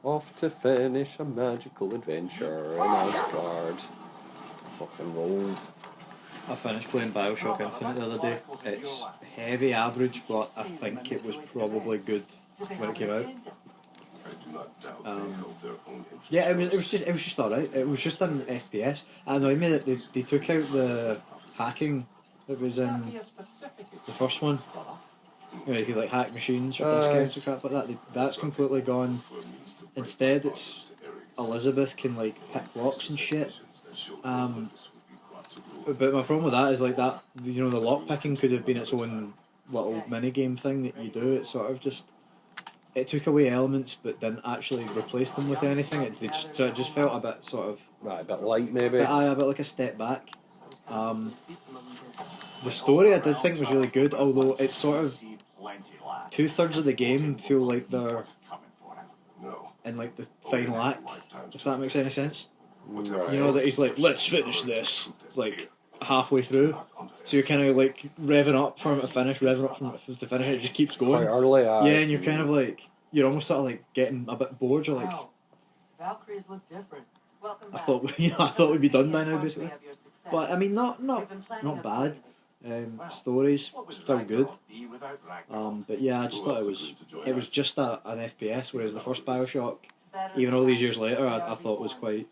Off to finish a magical adventure in Asgard. Rock and roll. I finished playing Bioshock Infinite the other day. It's heavy average, but I think it was probably good when it came out. Yeah, it was just alright. It was just an FPS. I annoyed me that they took out the hacking that was in the first one. You know, you could like hack machines for discounts and crap like that. That's completely gone. Instead, it's Elizabeth can like pick locks and shit. But my problem with that is like that. You know, the lock picking could have been its own little mini game thing that you do. It sort of just it took away elements, but didn't actually replace them with anything. It just felt a bit sort of a bit light maybe. A bit like a step back. The story I did think was really good, although it's sort of 2/3 of the game feel like they're in like the final act, if that makes any sense. Right. You know that he's like, let's finish this, like halfway through. So you're kind of like revving up for him to finish, revving up for him to finish. It just keeps going. Quite early, yeah, and you're kind of like you're almost sort of like getting a bit bored. You're like, Valkyries look different. I thought we'd be done by now, basically. But I mean, not bad. Stories still good. But yeah, I just thought it was just an FPS, whereas the first Bioshock, even all these years later, I thought was quite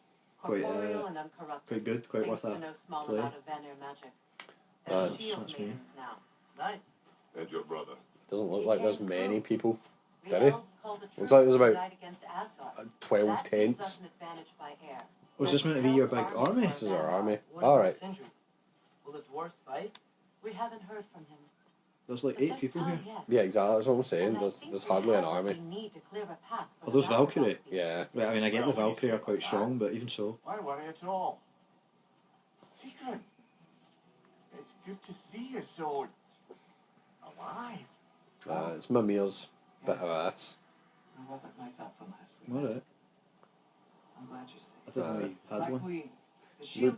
good, quite worth a play. That's me. And your brother. Doesn't look like there's many people. Did he? Looks like there's about 12 tents. Was this meant to be your big army? This is our army. Alright. Will the dwarves fight? We haven't heard from him. There's like 8 people here. Yeah, exactly. That's what I'm saying. There's hardly an army. Are those Valkyrie? Yeah. Right, I mean, I get the Valkyrie are quite strong, but even so. Why worry at all? Secret. It's good to see you so alive. It's Mimir's bit of ass. I wasn't myself from last week. Alright. I'm glad you see. I didn't know you had one.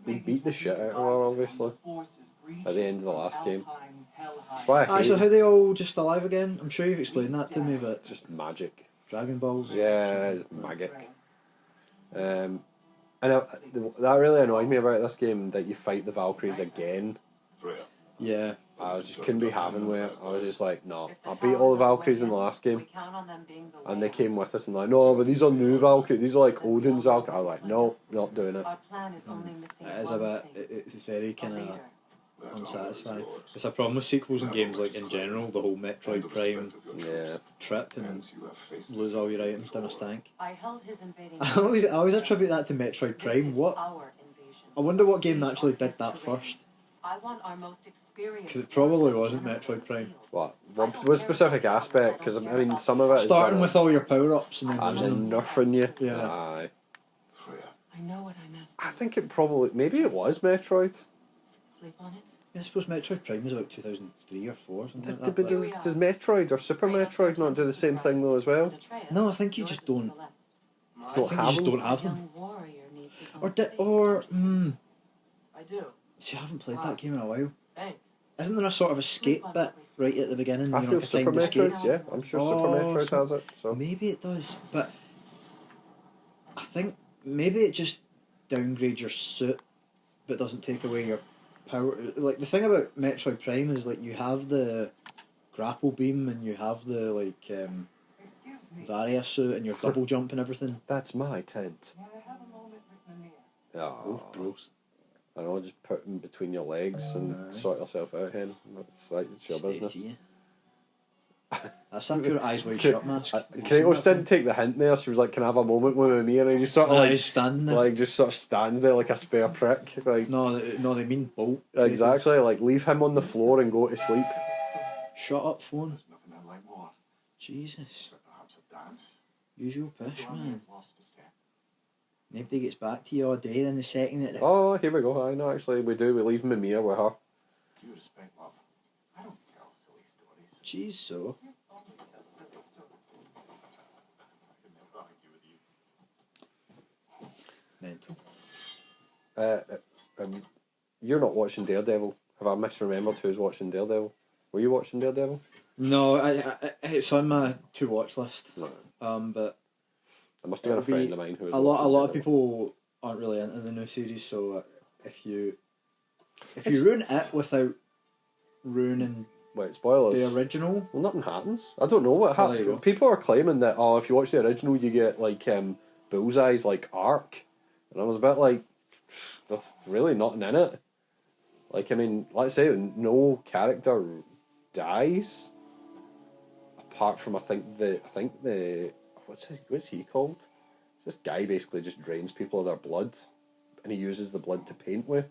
They beat the shit out of her, obviously, at the end of the last game. That's why I hate so how are they all just alive again? I'm sure you've explained that to me, but just magic. Dragon Balls? Yeah, it's magic. And that really annoyed me about this game, that you fight the Valkyries again. Yeah. I just couldn't be having with it. I was just like, no. I beat all the Valkyries in the last game. And they came with us and like, no, but these are new Valkyries. These are like Odin's Valkyries. I was like, no, not doing it. It is a bit, it's very kind of unsatisfying. It's a problem with sequels in games, like in general, the whole Metroid Prime trip and lose all your items down a stank. I always attribute that to Metroid Prime. What? I wonder what game actually did that first. Because it probably wasn't Metroid Prime. What specific aspect? Because I mean, some of it starting with all your power-ups and then nerfing you. Yeah. Aye. I know what I'm asking. I think it probably, maybe it was Metroid. Sleep on it. I suppose Metroid Prime was about 2003 or 4, something like that. But does Metroid or Super Metroid not do the same thing though as well? No, I think you just don't. Don't have them. I do. See, I haven't played that game in a while. Isn't there a sort of escape bit right at the beginning? I feel Super Metroid, yeah. I'm sure Super Metroid has it. So maybe it does, but I think maybe it just downgrades your suit, but doesn't take away your power. Like the thing about Metroid Prime is like you have the grapple beam and you have the like Varia suit and your double jump and everything. That's my tent. Oh, gross. I know, just put them between your legs and sort yourself out, hen. It's your business. That's a pure eyes wide shut mask. Kratos didn't take the hint there. She was like, "Can I have a moment with me?" And he just sort of just sort of stands there like a spare prick. Like no, they mean bolt. Exactly. Like leave him on the floor and go to sleep. Shut up, phone. Jesus. Usual pish, man. Nobody gets back to you all day, then the second that... Oh, here we go. I know, actually, we do. We leave Mimir with her. You respect love. I don't tell silly stories. Jeez, so. Mental. You're not watching Daredevil. Have I misremembered who's watching Daredevil? Were you watching Daredevil? No, it's on my to-watch list. No. But... There must have been a friend of mine who was a lot of Daredevil. people aren't really into the new series, so if you ruin it without ruining Wait, spoilers. the original, Well, nothing happens. I don't know what Well, there you go. happened. People are claiming that if you watch the original, you get like Bullseye's like arc, and I was a bit like, there's really nothing in it. Like, I mean, let's say no character dies, apart from I think the what's he called? This guy basically just drains people of their blood, and he uses the blood to paint with.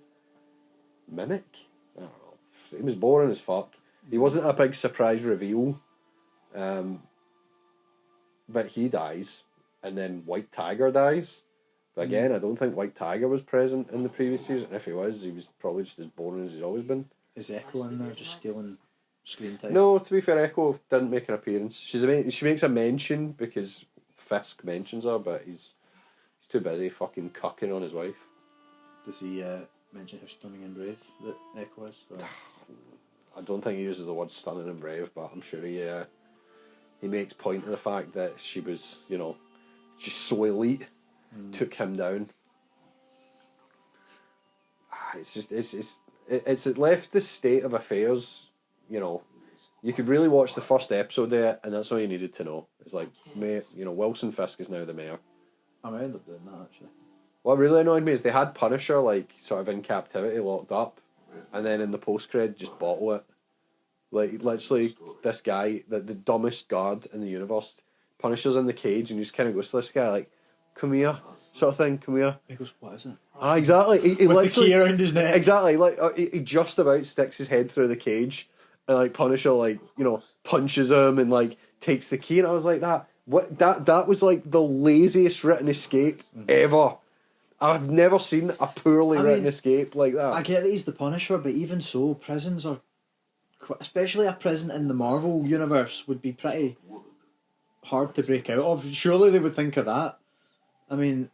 Mimic? I don't know. He was boring as fuck. He wasn't a big surprise reveal, but he dies, and then White Tiger dies. But again, I don't think White Tiger was present in the previous season. And if he was probably just as boring as he's always been. is Echo in there just stealing screen time? No, to be fair, Echo didn't make an appearance. She makes a mention because Fisk mentions her, but he's too busy fucking cucking on his wife. Does he mention how stunning and brave that Echo is? Or? I don't think he uses the word stunning and brave, but I'm sure he makes point of the fact that she was, just so elite, took him down. It's left the state of affairs, You could really watch the first episode there, and that's all you needed to know. It's like, Wilson Fisk is now the mayor. I might end up doing that, actually. What really annoyed me is they had Punisher, like, sort of in captivity, locked up, and then in the post-cred, just bottle it. Like, literally, this guy, the dumbest guard in the universe, Punisher's in the cage, and he just kind of goes to this guy, like, come here, sort of thing, come here. He goes, what is it? Ah, exactly. He With literally, the key around his neck. Exactly, like, he just about sticks his head through the cage, and, like, Punisher, like, punches him and, like, takes the key, and I was like, that was, like, the laziest written escape ever. I've never seen a poorly written escape like that. I get that he's the Punisher, but even so, prisons are... Especially a prison in the Marvel universe would be pretty hard to break out of. Surely they would think of that. I mean,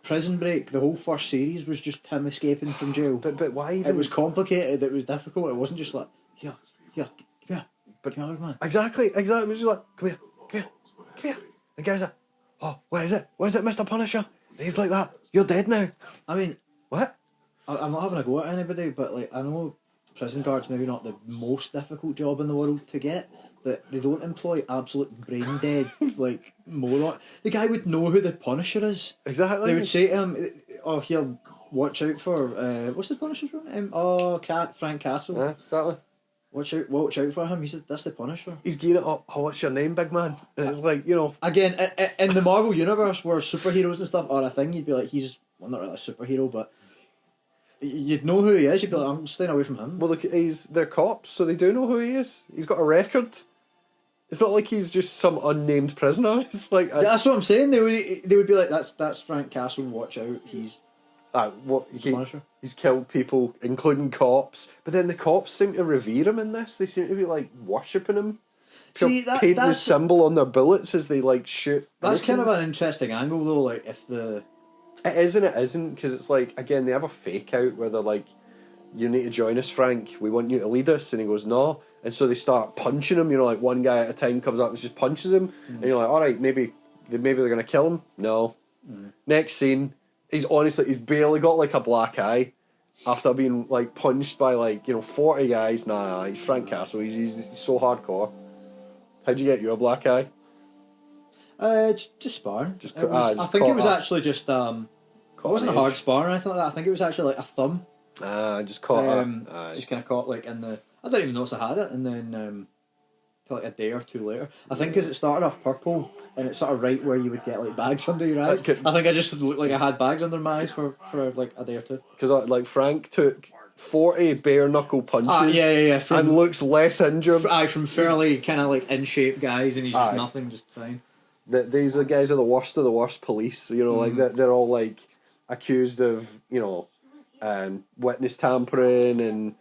Prison Break, the whole first series was just him escaping from jail. But why even... It was complicated, it was difficult, it wasn't just like, here, come here, man. Exactly. It was just like, come here. The guy's like, oh, what is it, Mr. Punisher? And he's like that, you're dead now. I mean... What? I'm not having a go at anybody, but like, I know prison guards maybe not the most difficult job in the world to get, but they don't employ absolute brain dead like moron. The guy would know who the Punisher is. Exactly. They would say to him, "Oh, here, watch out for what's the Punisher's name? Oh, Frank Castle. Yeah, exactly. Watch out for him. That's the Punisher. He's gearing it up. Oh, what's your name, big man? And it's like, Again, in the Marvel universe where superheroes and stuff are a thing, you'd be like, he's not really a superhero, but you'd know who he is. You'd be like, I'm staying away from him. Well, look, they're cops, so they do know who he is. He's got a record. It's not like he's just some unnamed prisoner. It's like that's what I'm saying. They would be like, that's Frank Castle. Watch out, he's Punisher. He's killed people, including cops. But then the cops seem to revere him in this. They seem to be like worshipping him. See, painting the symbol on their bullets as they like shoot. That's kind of an interesting angle, though. Like if the it is and it isn't, because it's like, again, they have a fake out where they're like, you need to join us, Frank, we want you to lead us, and he goes, no, and so they start punching him, like one guy at a time comes up and just punches him, and you're like, alright, maybe they're going to kill him. No. Next scene, he's barely got like a black eye after being like punched by 40 guys. Nah, he's Frank Castle, he's so hardcore. How'd you get you a black eye? Just sparring. I think it was actually just it wasn't a hard sparring or anything like that. I think it was actually like a thumb. Just caught just kind of caught like in the. I didn't even notice I had it, and then till like a day or two later, I think because it started off purple and it's sort of right where you would get like bags under your eyes. I think I just looked like I had bags under my eyes for like a day or two. Because like Frank took 40 bare knuckle punches. Yeah. And looks less injured. From fairly kind of like in shape guys, and he's just nothing, just fine. These are guys are the worst of the worst police. Like they're all like accused of witness tampering and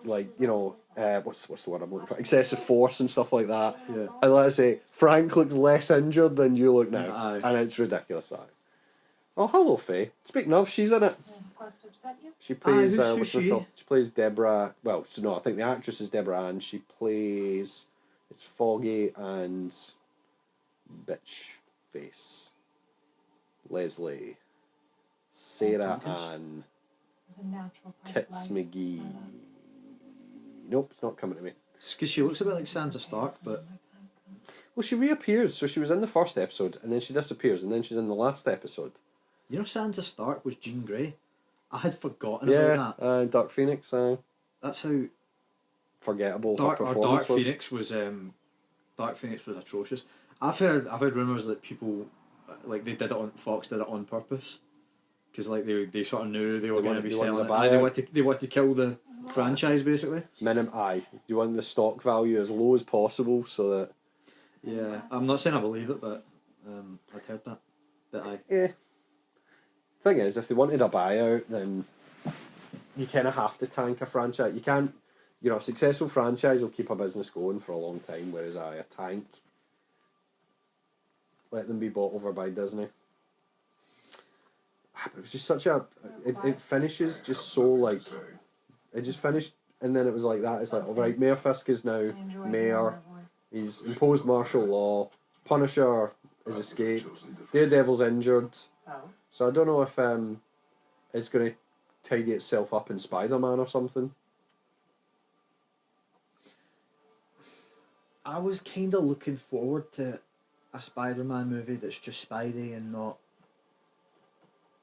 what's the word I'm looking for? Excessive force and stuff like that. Yeah. And let's say Frank looks less injured than you look now, and it's ridiculous. Oh, hello, Faye. Speaking of, she's in it. She plays. Who's she? She plays Deborah. Well, no, I think the actress is Deborah Ann. She plays. It's Foggy and bitch face. Leslie. Sarah Tompkins. Ann. It's a natural part of Tits life. McGee. Nope, it's not coming to me. Because she looks a bit like Sansa Stark, but Well, she reappears. So she was in the first episode, and then she disappears, and then she's in the last episode. you know Sansa Stark was Jean Grey. I had forgotten Yeah, about that. Dark Phoenix. That's how Forgettable. Dark her Dark performance was. Phoenix was. Dark Phoenix was atrocious. I've heard rumours that people like they did it on Fox did it on purpose because like they sort of knew they were going to be selling it. They wanted to kill the franchise basically. You want the stock value as low as possible so that. Yeah, I'm not saying I believe it, but I'd heard that. But aye. Yeah. Thing is, if they wanted a buyout, then you kind of have to tank a franchise. You can't, a successful franchise will keep a business going for a long time, whereas a tank, let them be bought over by Disney. It was just such a. It finishes just so like. It just finished, and then it was like that. It's like, all right, Mayor Fisk is now mayor. He's imposed martial law. Punisher is escaped. Daredevil's injured. So I don't know if it's going to tidy itself up in Spider-Man or something. I was kind of looking forward to a Spider-Man movie that's just Spidey and not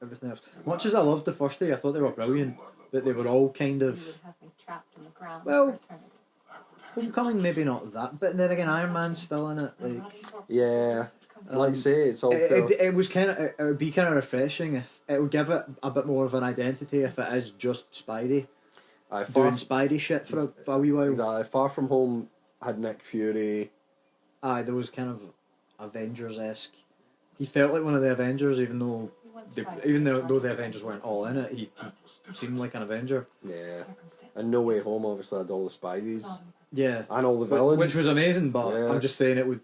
everything else. Much as I loved the first three, I thought they were brilliant, but they were all kind of... You would have me trapped in the ground Well, for eternity. Homecoming maybe not that, but then again Iron Man's still in it. Like, Yeah, like I say, it's all. it was kind of it would be kind of refreshing if it would give it a bit more of an identity if it is just Spidey doing Spidey shit for a wee while. Exactly. Far From Home had Nick Fury. Aye, there was kind of Avengers-esque. He felt like one of the Avengers, even though the Avengers weren't all in it. He seemed like an Avenger. Yeah, and No Way Home obviously had all the Spideys. Yeah, And all the villains, which was amazing. But Yeah. I'm just saying it would,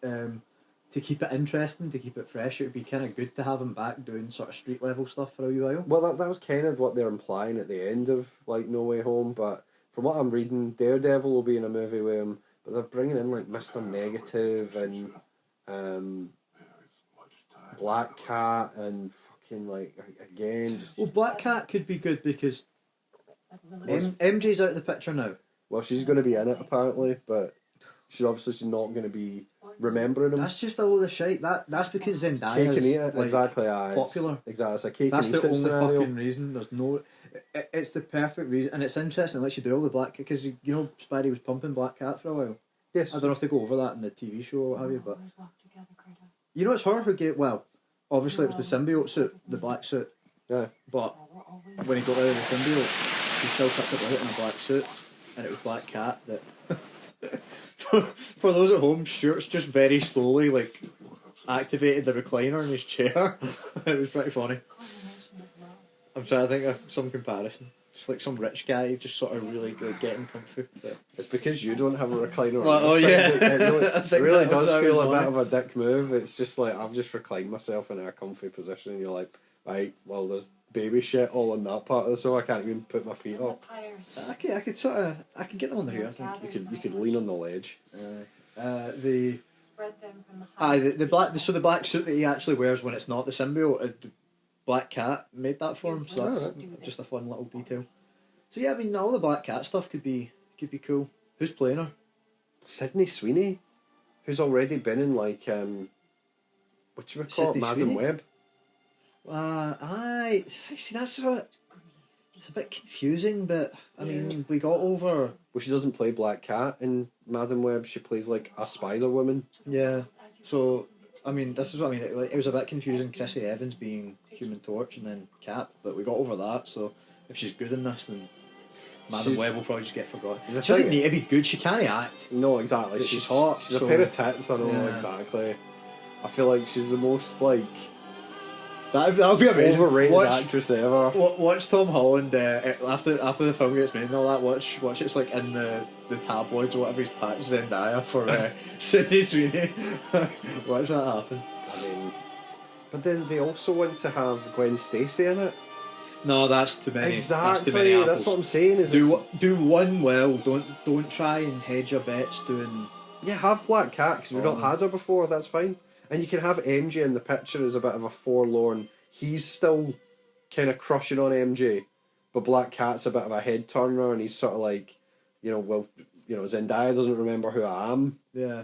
to keep it interesting, to keep it fresh, it would be kind of good to have him back doing sort of street level stuff for a wee while. Well, that was kind of what they're implying at the end of like No Way Home. But from what I'm reading, Daredevil will be in a movie with him, but they're bringing in like Mr. Negative and Black Cat and fucking like again. Well, Black Cat could be good because MJ's out of the picture now. Well, she's going to be in it apparently, but she's obviously not going to be remembering him. That's just a load of shit. That's because Zendaya Cake and is eat it, like, exactly. popular. Exactly, it's a cake That's and eat the it only scenario. fucking reason. There's no. It's the perfect reason, and it's interesting. It lets you do all the Black Cat because Spidey was pumping Black Cat for a while. Yes. I don't know if they go over that in the TV show or what have you, but it's her who gave. Well, obviously it was the symbiote suit, the black suit. Yeah. But when he got rid of the symbiote, he still cuts it out in a black suit, and it was Black Cat that. For those at home, Stuart's just very slowly like activated the recliner in his chair. It was pretty funny. I'm trying to think of some comparison. Just like some rich guy just sort of really like getting comfy. But... It's because you don't have a recliner. Well, on your yeah. side. I It think really that was does feel a funny. bit of a dick move. It's just like I've just reclined myself in a comfy position, and you're like, right, well, there's baby shit all on that part of the sofa. I can't even put my feet up. I could sort of get them on the here. I think You could lean on the ledge. the Spread them from the the black the black suit that he actually wears when it's not the symbiote, the Black Cat made that for him. So that's just a fun little detail. So yeah, I mean, all the Black Cat stuff could be cool. Who's playing her? Sydney Sweeney, who's already been in like what you would call it, Sydney Madam Sweeney? Web. I see. That's it's a bit confusing, but I mean, we got over. Well, she doesn't play Black Cat in Madam Web. She plays like a Spider Woman. Yeah. So I mean, this is what I mean. It was a bit confusing. Chrissy Evans being Human Torch and then Cap, but we got over that. So if she's good in this, then Madam Web will probably just get forgotten. She doesn't need to be good. She can't act. No, exactly. But she's hot. She's so- a pair of tits. I know Yeah. exactly. I feel like she's the most like That'll be amazing. overrated actress ever. Watch Tom Holland after the film gets made and all that. Watch it's like in the tabloids or whatever. He's patched Zendaya for Sydney Sweeney. Watch that happen. I mean, but then they also want to have Gwen Stacey in it. No, that's too many. Exactly. That's too many apples. That's what I'm saying. Is do one well. Don't try and hedge your bets doing. yeah, have Black Cat because we've not had her before. That's fine. And you can have MJ in the picture as a bit of a forlorn. He's still kind of crushing on MJ, but Black Cat's a bit of a head turner, and he's sort of like, Zendaya doesn't remember who I am. Yeah.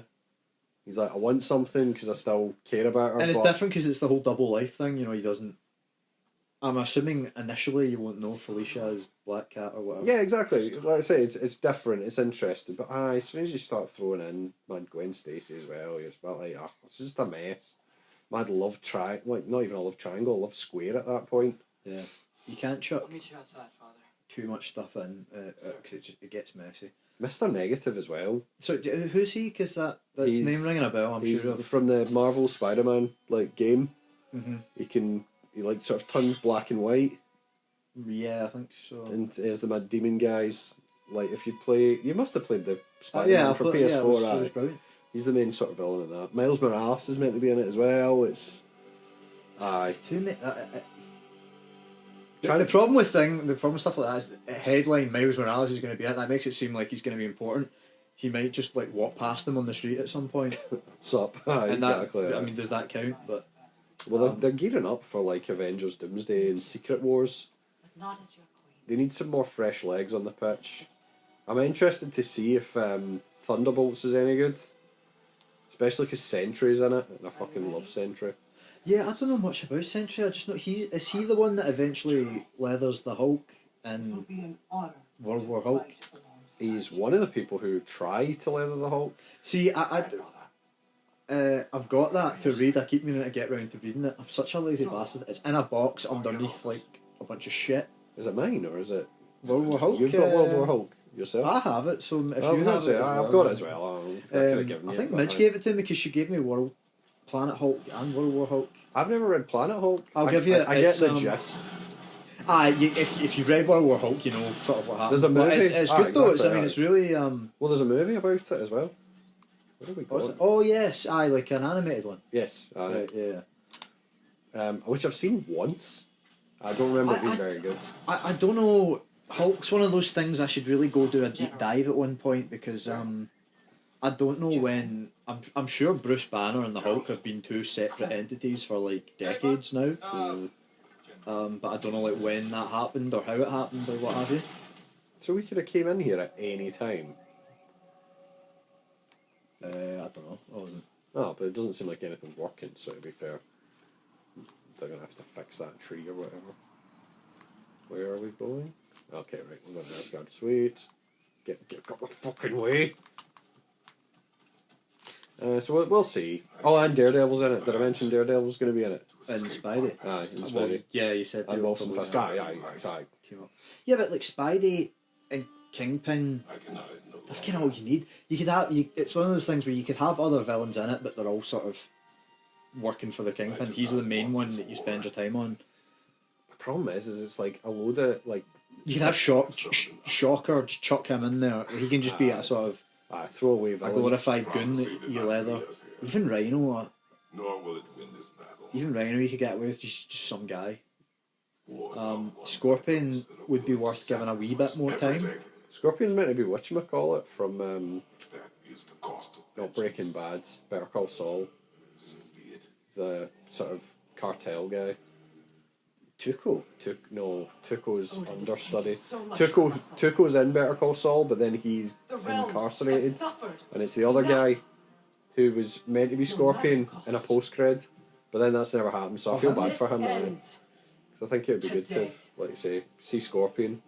He's like, I want something because I still care about her. And it's different because it's the whole double life thing. He doesn't. I'm assuming initially you won't know Felicia as Black Cat or whatever. Yeah, exactly. Like I say, it's different, it's interesting. But as soon as you start throwing in Gwen Stacey as well, it's about like, it's just a mess. Mad love not even a love triangle, a love square at that point. Yeah. You can't chuck I'll meet you outside, Father. too much stuff in because it gets messy. Mr. Negative as well. So who's he? Because that's name ringing a bell. He's sure of. from the Marvel Spider-Man game. Mm-hmm. He like sort of turns black and white. Yeah, I think so. And there's the Mad Demon guys. Like if you must have played the Spider-Man for PS4. Yeah, it was brilliant. He's the main sort of villain in that. Miles Morales is meant to be in it as well. It's too many. The problem with stuff like that is the headline Miles Morales is going to be it. That makes it seem like he's going to be important. He might just like walk past them on the street at some point. Sup? Exactly. Does that count? But they're gearing up for like Avengers, Doomsday, and Secret Wars. Not as your queen. They need some more fresh legs on the pitch. I'm interested to see if Thunderbolts is any good, especially because Sentry's in it, and I fucking love Sentry. Yeah, I don't know much about Sentry. I just know is he the one that eventually leathers the Hulk in World War Hulk? He's one of the people who try to leather the Hulk. See, I've got that to read. I keep meaning to get round to reading it. I'm such a lazy bastard. It's in a box underneath like a bunch of shit. Is it mine or is it World War Hulk? You've got World War Hulk yourself. I have it. So if you have it, I've got it as well. I think Midge gave it to me because she gave me Planet Hulk and World War Hulk. I've never read Planet Hulk. I'll give you. I get the gist. If you've read World War Hulk, you know sort of what happens. There's a movie. It's good though. Exactly, it's really. Well, there's a movie about it as well. Where have we got? Oh yes, like an animated one. Yes. Right, yeah. Which I've seen once. I don't remember it being very good. I don't know. Hulk's one of those things I should really go do a deep dive at one point because I don't know when. I'm sure Bruce Banner and the Hulk have been two separate entities for like decades now. But I don't know like when that happened or how it happened or what have you. So we could have came in here at any time. I don't know. I wasn't. No, but it doesn't seem like anything's working. So to be fair, they're gonna have to fix that tree or whatever. Where are we going? Okay, right. We're going to Asgard. Sweet. Get out the fucking way. So we'll see. Oh, and Daredevil's in it. Did I mention Daredevil's going to be in it? And Spidey. In Spidey. Yeah, you said. And Wilson Fisk. Yeah. Yeah, but like Spidey and Kingpin, that's kind of all you need. You could have. It's one of those things where you could have other villains in it, but they're all sort of working for the Kingpin. He's the main one that you spend your time on. The problem is it's like a load of like. You could have Shocker, just chuck him in there. He can just be a sort of throwaway villain. A glorified goon that you leather. Even Rhino. Even Rhino you could get away with, just some guy. Scorpion would be worth giving a wee bit more time. Scorpion's meant to be whatchamacallit from not Breaking Bad, Better Call Saul. The sort of cartel guy. Tuco's understudy. Tuco's in Better Call Saul, but then he's incarcerated. And it's the other guy who was meant to be Scorpion in a post-cred, but then that's never happened, so I feel bad for him. Because I think it would be good to, like you say, see Scorpion.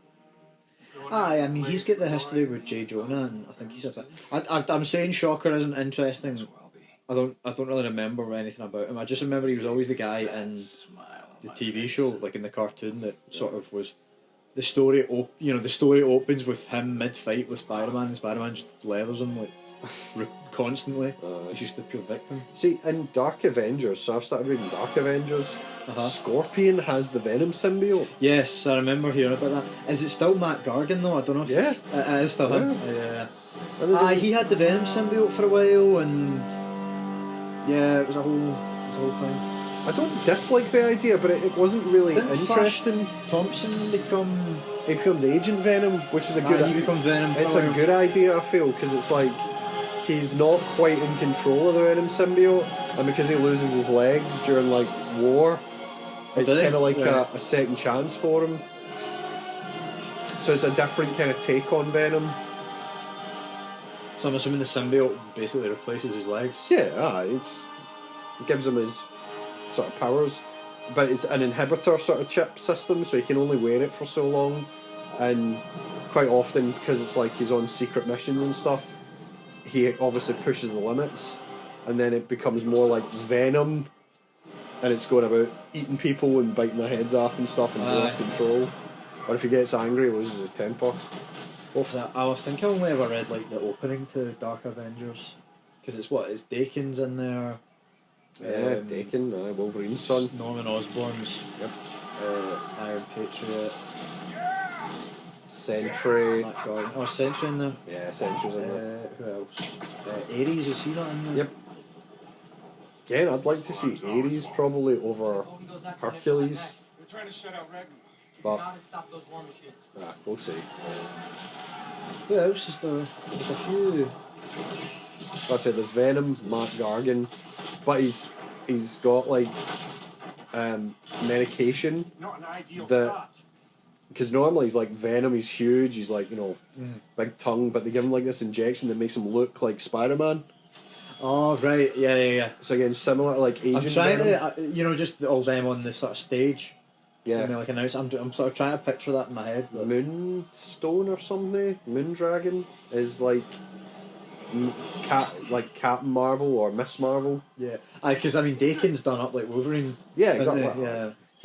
I mean, he's got the history with J. Jonah, and I think he's a bit... I'm saying Shocker isn't interesting. I don't really remember anything about him. I just remember he was always the guy in the TV show, like in the cartoon, that sort of was the story. The story opens with him mid-fight with Spider-Man, and Spider-Man just leathers him like constantly. He's just the pure victim. See, in Dark Avengers, so I've started reading Dark Avengers. Scorpion has the Venom symbiote. Yes, I remember hearing about that. Is it still Matt Gargan though? I don't know if it is still him. Yeah. He had the Venom symbiote for a while, and yeah, it was a whole thing. I don't dislike the idea, but it wasn't really interesting. Thomson he becomes Agent Venom, which is a good. He becomes Venom. It's a good idea, I feel, because it's like he's not quite in control of the Venom symbiote. And because he loses his legs during like war, it's kind of like a second chance for him. So it's a different kind of take on Venom. So I'm assuming the symbiote basically replaces his legs. Yeah, it gives him his sort of powers, but it's an inhibitor sort of chip system, so he can only wear it for so long, and quite often because it's like he's on secret missions and stuff, he obviously pushes the limits, and then it becomes more like Venom, and it's going about eating people and biting their heads off and stuff, and he's lost control. Or if he gets angry, he loses his temper. I think I only ever read like the opening to Dark Avengers, because it's Daken's in there. Yeah, Daken, Wolverine's son. Norman Osborn's. Yep. Iron Patriot. Sentry. Oh, Sentry in there. Yeah, Sentry's in there. Who else? Ares, is he not in there? Yep. Again, I'd like to see Ares probably over Hercules. We're trying to shut out Ragnarok. But Stop those war machines. we'll see. Who else is there? There's a few. Like I said, there's Venom, Mark Gargan, but he's got like medication Not an ideal that, thought. because normally he's like Venom, he's huge, he's like, you know, big tongue, but they give him like this injection that makes him look like Spider-Man. Oh right, yeah. So again, similar to like Agent I'm trying Venom. to, just all them on the sort of stage. Yeah. And they like announce. I'm sort of trying to picture that in my head. But Moonstone or something. Moondragon is like Captain Marvel or Miss Marvel. yeah, because I mean Daken's done up like Wolverine. Yeah, isn't exactly. he?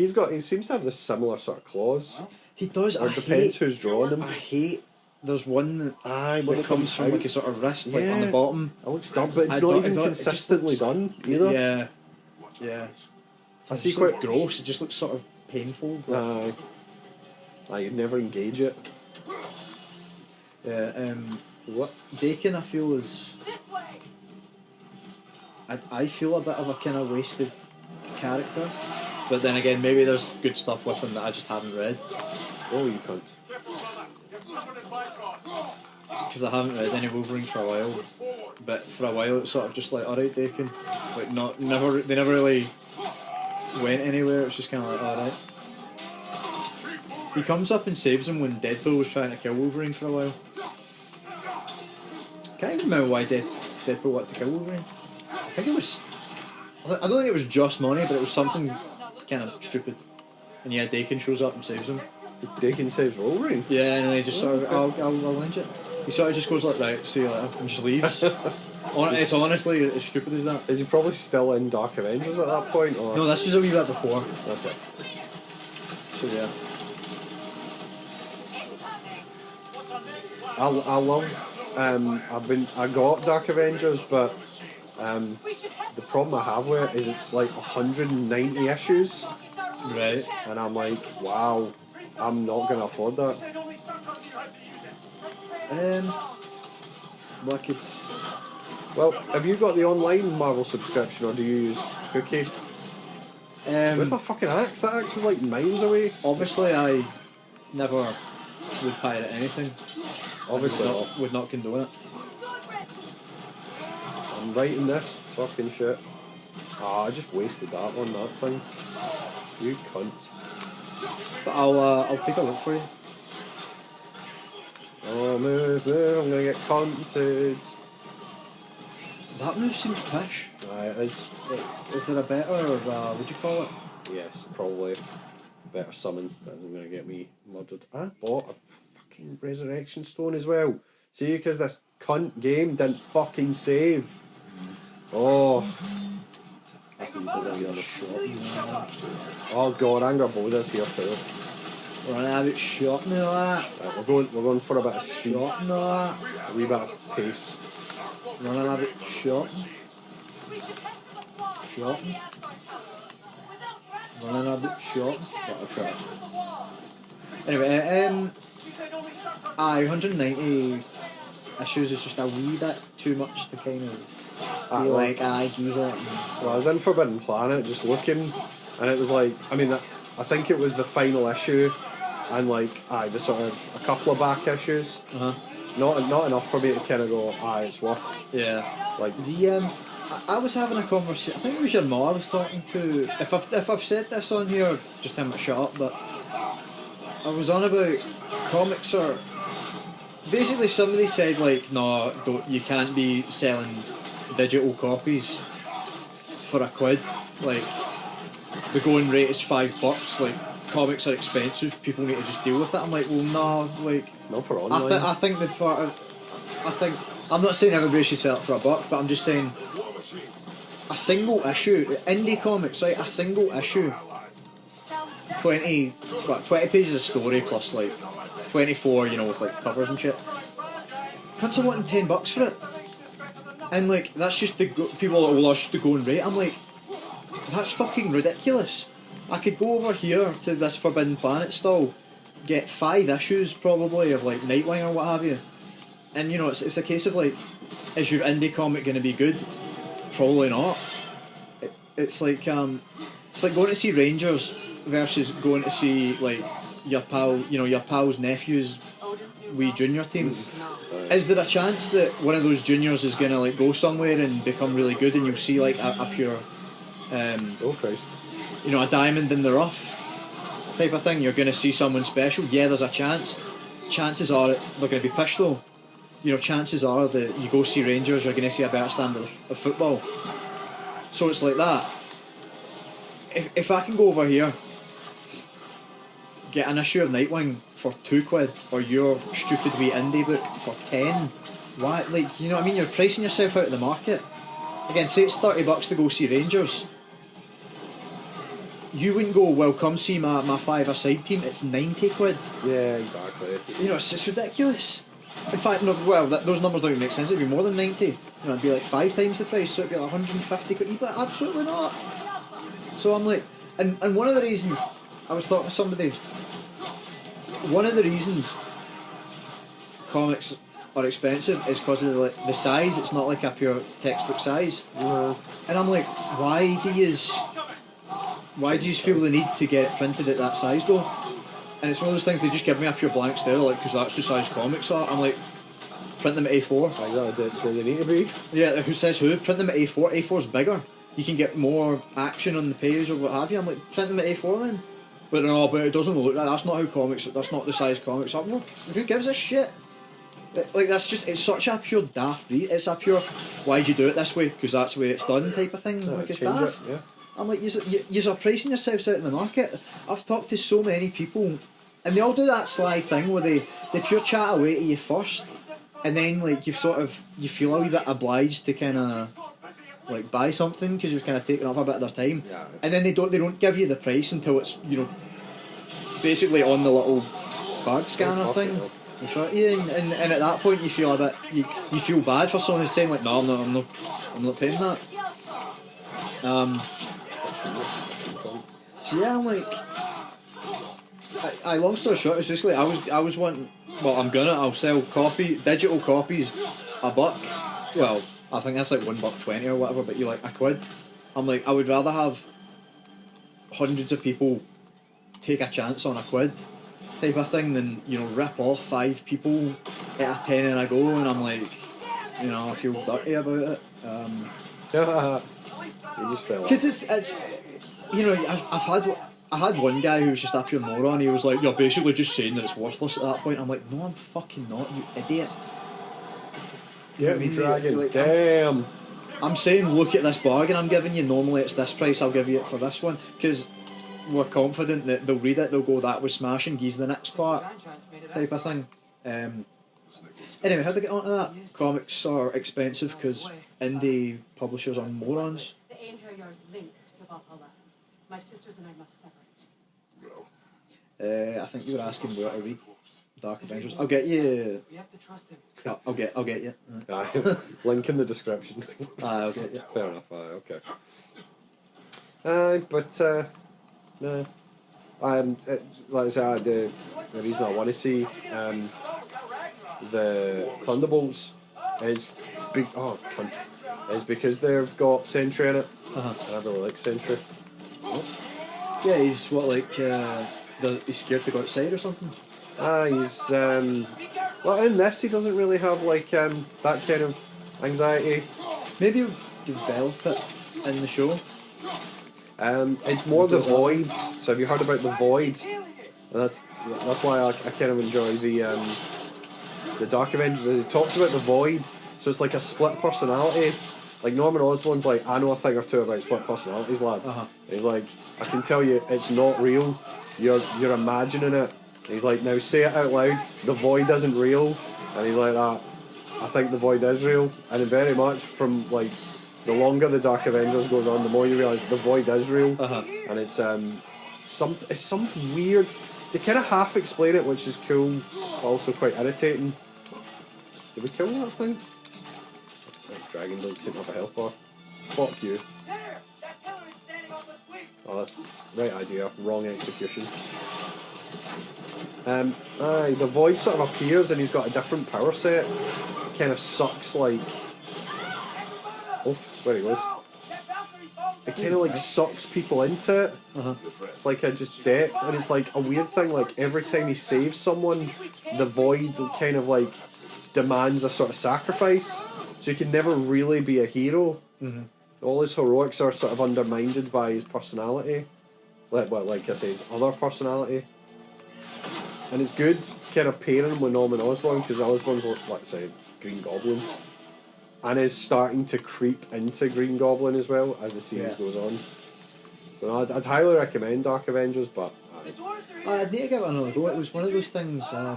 Yeah, He seems to have this similar sort of claws. he does. Or it depends who's drawing him. I hate. There's one that When that comes from out, like a sort of wrist, like on the Yeah. bottom. it looks dumb, but it's I not don't- even it just consistently looks- done either. Yeah. I It's see just quite like gross. It just looks sort of painful. But you'd never engage it. yeah. What Daken I feel is. I feel a bit of a kind of wasted character, but then again maybe there's good stuff with him that I just haven't read Oh, you cunt. because I haven't read any Wolverine for a while. But for a while it's sort of just like, alright Daken, like they never really went anywhere. It's just kind of like, alright. He comes up and saves him when Deadpool was trying to kill Wolverine for a while. Can't even remember why Deadpool wanted to kill Wolverine. I think it was. I don't think it was just money, but it was something kind of stupid. And yeah, Daken shows up and saves him. Daken saves Wolverine. Yeah, and then he just sort of, I'll lynch it. He sort of just goes like, right, see you later, and just leaves. It's honestly as stupid as that. Is he probably still in Dark Avengers at that point? Or? No, this was a wee bit before. Okay. So yeah. I love. I got Dark Avengers, but the problem I have with it is it's like 190 issues, Right. and I'm like, wow, I'm not gonna afford that. Well, I could. Well, have you got the online Marvel subscription, or do you use Cookie? Where's my fucking axe? That axe was like miles away. Obviously, I never would pirate anything. Obviously, would not condone it. I'm writing this fucking shit. I just wasted that on that thing. You cunt. But I'll take a look for you. Oh, move, I'm gonna get cunted. That move seems pish. It is. Is there a better, would you call it? Yes, probably. Better summon. That isn't gonna get me murdered. I bought a fucking resurrection stone as well. See, because this cunt game didn't fucking save. Oh. I think you did a other shot. Oh god, Anger Boda's here too. We're a bit shot me like that. Right, we're going for a bit of speed. Shot me like A wee bit of pace. that. Running a bit shot. Shot. Running a bit shot. What a shot. Anyway, 190 issues is just a wee bit too much to kind of feel like geez it. Well, I was in Forbidden Planet just looking, and it was like, I mean, I think it was the final issue, and like, the sort of a couple of back issues. Not enough for me to kind of go, it's worth. Yeah. Like The I was having a conversation. I think it was your mum I was talking to. If I've said this on here, just tell me to shut up. But I was on about comics or basically somebody said like, no, you can't be selling digital copies for £1. Like the going rate is $5. Like comics are expensive. People need to just deal with it. I'm like, well, no, like not for online. I think the part of, I'm not saying everybody should sell it for $1, but I'm just saying a single issue, indie comics, right? A single issue, 20 pages of story plus like 24, with like covers and shit. Cunts are wanting $10 for it, and like that's just people are like, well, that's just the going rate. I'm like, that's fucking ridiculous. I could go over here to this Forbidden Planet stall, get 5 issues probably of like Nightwing or what have you, and it's a case of like, is your indie comic going to be good? Probably not. It's like going to see Rangers versus going to see like your pal's nephew's wee junior team. Is there a chance that one of those juniors is going to like go somewhere and become really good, and you'll see like a pure, oh Christ, a diamond in the rough type of thing? You're going to see someone special. Yeah, there's a chance. Chances are they're going to be pushed though. Chances are that you go see Rangers, you're going to see a better standard of football. So it's like that. If I can go over here, get an issue of Nightwing for £2, or your stupid wee indie book for 10, why? Like, you know what I mean? You're pricing yourself out of the market. Again, say it's $30 to go see Rangers. You wouldn't go, well, come see my 5-a-side team. It's £90. Yeah, exactly. It's ridiculous. In fact, no, well, those numbers don't even make sense. It'd be more than 90. It'd be like 5 times the price, so it'd be like £150. But absolutely not. So I'm like, and one of the reasons, I was talking to somebody, one of the reasons comics are expensive is because of the size. It's not like a pure textbook size. And I'm like, why do you feel the need to get it printed at that size though? And it's one of those things, they just give me a pure blank stare, like, because that's the size comics are. I'm like, print them at A4. Do they need to be? Yeah, who says who? Print them at A4. A4's bigger. You can get more action on the page or what have you. I'm like, print them at A4 then. But no, but it doesn't look like that. That's not how comics, that's not the size comics are. Well, who gives a shit? Like, that's just, it's such a pure daft read. It's a pure, why'd you do it this way? Because that's the way it's done type of thing. Like, it's daft. Yeah. I'm like, you're pricing yourselves out in the market. I've talked to so many people, and they all do that sly thing where they pure chat away to you first, and then like you feel a wee bit obliged to kind of like buy something because you've kind of taken up a bit of their time, and then they don't give you the price until it's basically on the little card scanner thing in front of you, and at that point you feel a bit you feel bad for someone who's saying like, no, I'm not paying that. So yeah, I'm like, long story short, it's basically I was wanting, well, I'll sell digital copies $1. Well, I think that's like $1.20 or whatever, but you're like £1. I'm like, I would rather have hundreds of people take a chance on £1 type of thing than rip off 5 people at a tenner a go, and I'm like, I feel dirty about it. You just fell off. Because it's I had one guy who was just a pure moron. He was like, you're basically just saying that it's worthless at that point. I'm like, no, I'm fucking not, you idiot. Yeah, me dragon. Like, damn. I'm saying, look at this bargain I'm giving you. Normally it's this price, I'll give you it for this one. Because we're confident that they'll read it, they'll go, that was smashing, geez the next part type of thing. Anyway, how to get onto that? Comics are expensive because indie publishers are morons. The Einherjar's link to Valhalla. My sisters and I must separate. I think you were asking where to read Dark Avengers. I'll get you. We have to trust him. I'll get you. Link in the description. I'll get you. Fair enough. Okay. But no. Like I said, the reason I want to see the Thunderbolts is is because they've got Sentry in it. And I really like Sentry. Yeah, he's what, like he's scared to go outside or something. He's well, in this he doesn't really have like that kind of anxiety. Maybe develop it in the show? It's more the Void. So have you heard about the Void? And that's why I kind of enjoy the Dark Avengers. It talks about the Void, so it's like a split personality. Like Norman Osborn's like, I know a thing or two about split personalities, lad. He's like, I can tell you it's not real. You're imagining it. And he's like, now say it out loud. The Void isn't real. And he's like, I think the Void is real. And very much from like the longer the Dark Avengers goes on, the more you realise the Void is real. And it's something weird. They kind of half explain it, which is cool, but also quite irritating. Did we kill that thing? That dragon don't seem to have a health bar. Fuck you. Oh, that's right idea, wrong execution. The Void sort of appears and he's got a different power set. It kind of sucks like... Oh, there he goes. It kind of like sucks people into it. It's like a just deck, and it's like a weird thing, like every time he saves someone, the Void kind of like demands a sort of sacrifice, so he can never really be a hero. All his heroics are sort of undermined by his personality, like I say, his other personality. And it's good kind of pairing him with Norman Osborn, because Osborn's, like say, Green Goblin, and is starting to creep into Green Goblin as well as the series goes on. So I'd highly recommend Dark Avengers, but I'd need to give it another go. It was one of those things. I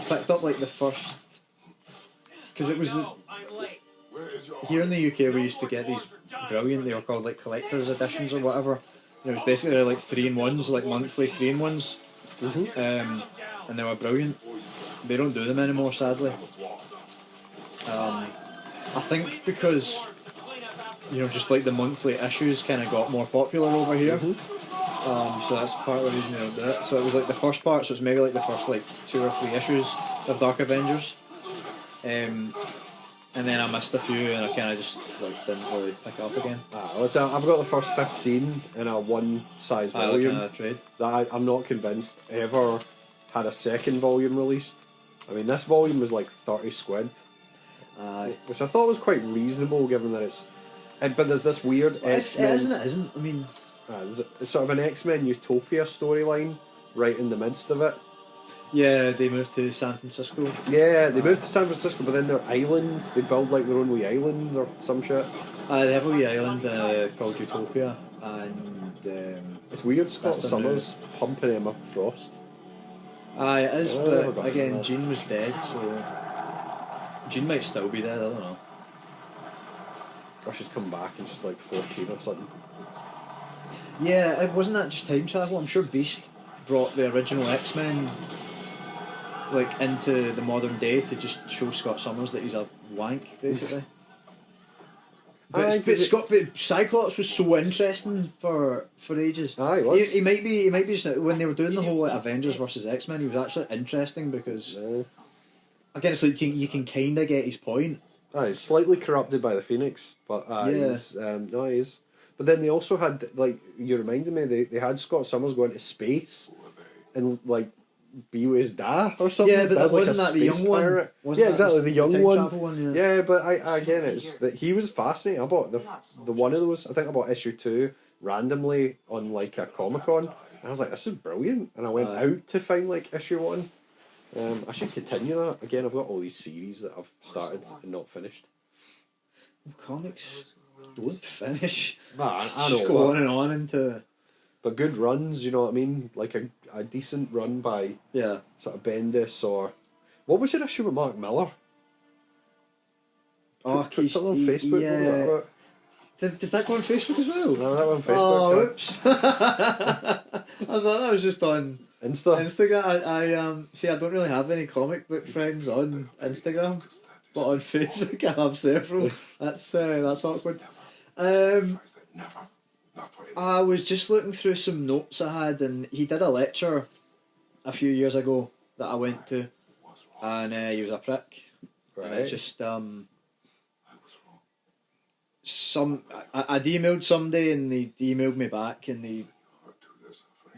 picked up like the first, because it was here in the UK we used to get these brilliant. They were called like collector's editions or whatever. And it was basically like 3-in-1s, like monthly 3-in-1s, and they were brilliant. They don't do them anymore, sadly. I think because, you know, just like the monthly issues kind of got more popular over here. So that's part of the reason they don't do it. So it was like the first part, so it's maybe like the first like 2 or 3 issues of Dark Avengers. And then I missed a few and I kind of just like didn't really pick it up again. So I've got the first 15 in a one size volume. Kind of trade. That I'm not convinced ever had a second volume released. I mean, this volume was like 30 quid. Which I thought was quite reasonable given that it's... But there's this weird X-Men... It isn't. I mean... There's sort of an X-Men Utopia storyline right in the midst of it. Yeah, they moved to San Francisco. Yeah, they moved to San Francisco, but then their islands, they build like their own wee island or some shit. They have a wee island called Utopia, and... it's weird, Scott Summers pumping him up Frost. It is, but again, Jean was dead, so... Jean might still be dead, I don't know. Or she's come back and she's like 14 or something. Yeah, it wasn't that just time travel. I'm sure Beast brought the original X-Men like into the modern day to just show Scott Summers that he's a wank, basically. But Cyclops was so interesting for ages. He was. He might be just, when they were doing the whole like, Avengers versus X-Men, he was actually interesting because again, it's like you can kind of get his point. He's slightly corrupted by the Phoenix, but he is. But then they also had, like, you reminded me, they had Scott Summers going to space and like be with his dad or something. Yeah, but wasn't that the young one? Yeah, exactly, the young one. Yeah, but again, it's that he was fascinating. I bought the one of those. I think I bought issue 2 randomly on like a Comic-Con, and I was like, this is brilliant. And I went out to find like issue 1. I should continue that. Again, I've got all these series that I've started and not finished. Comics don't finish. I just know, go on and on into... But good runs, you know what I mean? Like a decent run by sort of Bendis or... What was your issue with Mark Millar? Put something on Facebook? Yeah. What was that about? Did that go on Facebook as well? No, that went on Facebook. Oh, oops. I thought that was just on Instagram. I see, I don't really have any comic book friends on Instagram, but on Facebook I have several. That's awkward. I was just looking through some notes I had, and he did a lecture a few years ago that I went to, and he was a prick. Right. And it just I'd emailed somebody and they emailed me back and they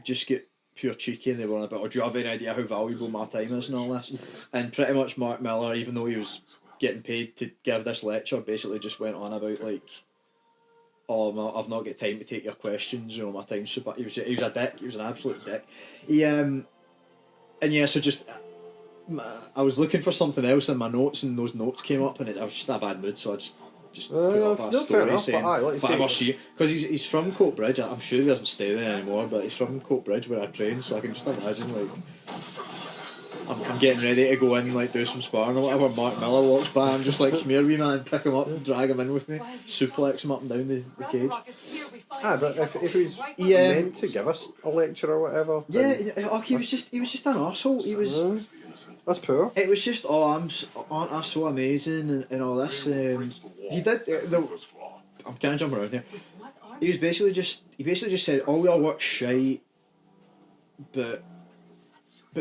just get pure cheeky and they were on about, do you have any idea how valuable my time is and all this? And pretty much Mark Millar, even though he was getting paid to give this lecture basically just went on about like, oh, I've not got time to take your questions, my time's super. He was a dick. He was an absolute dick. And yeah, so just I was looking for something else in my notes, and those notes came up, and I was just in a bad mood, so I just put up a story saying whatever she, because he's from Coatbridge. I'm sure he doesn't stay there anymore, but he's from Coatbridge where I train, so I can just imagine like I'm getting ready to go in, like do some sparring or whatever. Mark Millar walks by, I'm just like, come here, wee man, pick him up and drag him in with me, suplex him up and down the cage. But if he was meant to give us a lecture or whatever, he was just an arsehole. He was. That's poor. It was just, aren't I so amazing and all this. He did. I'm kind of jumping around here. He basically just said, all your work's shite, but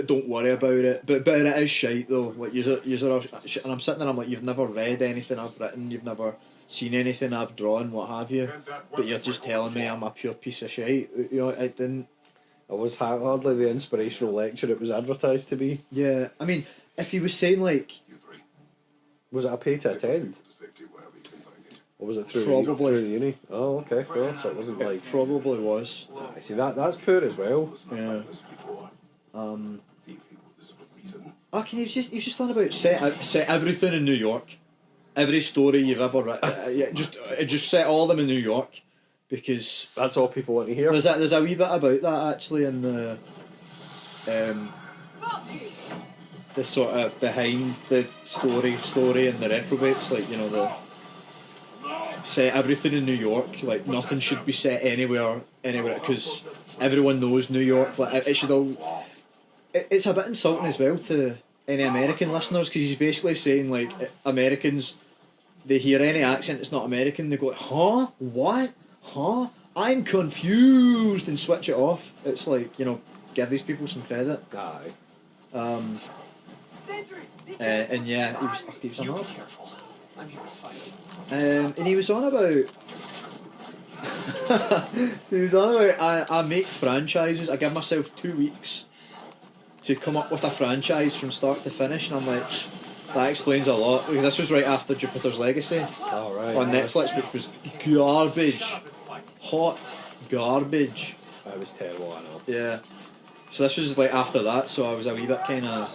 don't worry about it. But it is shite though. Like you're all shit. And I'm sitting there, I'm like, you've never read anything I've written, you've never seen anything I've drawn, what have you. But you're just telling me I'm a pure piece of shite. It didn't. It was hardly the inspirational lecture it was advertised to be. Yeah, I mean, if he was saying like, was it a pay to attend? Or was it through the uni? Oh, okay. Well, so it wasn't like. It probably was. I see that's poor as well. Yeah. He was just on about set everything in New York, every story you've ever written. Just set all of them in New York, because that's all people want to hear. There's a wee bit about that actually in the sort of behind the story and the Reprobates, like the set everything in New York, like nothing should be set anywhere because everyone knows New York. Like it should all. It's a bit insulting as well to any American listeners, because he's basically saying like Americans, they hear any accent that's not American, they go, huh? What? Huh? I'm confused, and switch it off. It's like, give these people some credit. Aye. And yeah, he was on about. And he was on about. So he was on about, I make franchises. I give myself 2 weeks to come up with a franchise from start to finish, and I'm like, that explains a lot, because this was right after Jupiter's Legacy on Netflix, which was garbage, hot garbage. That was terrible, I know. Yeah, so this was like after that, so I was a wee bit kind of,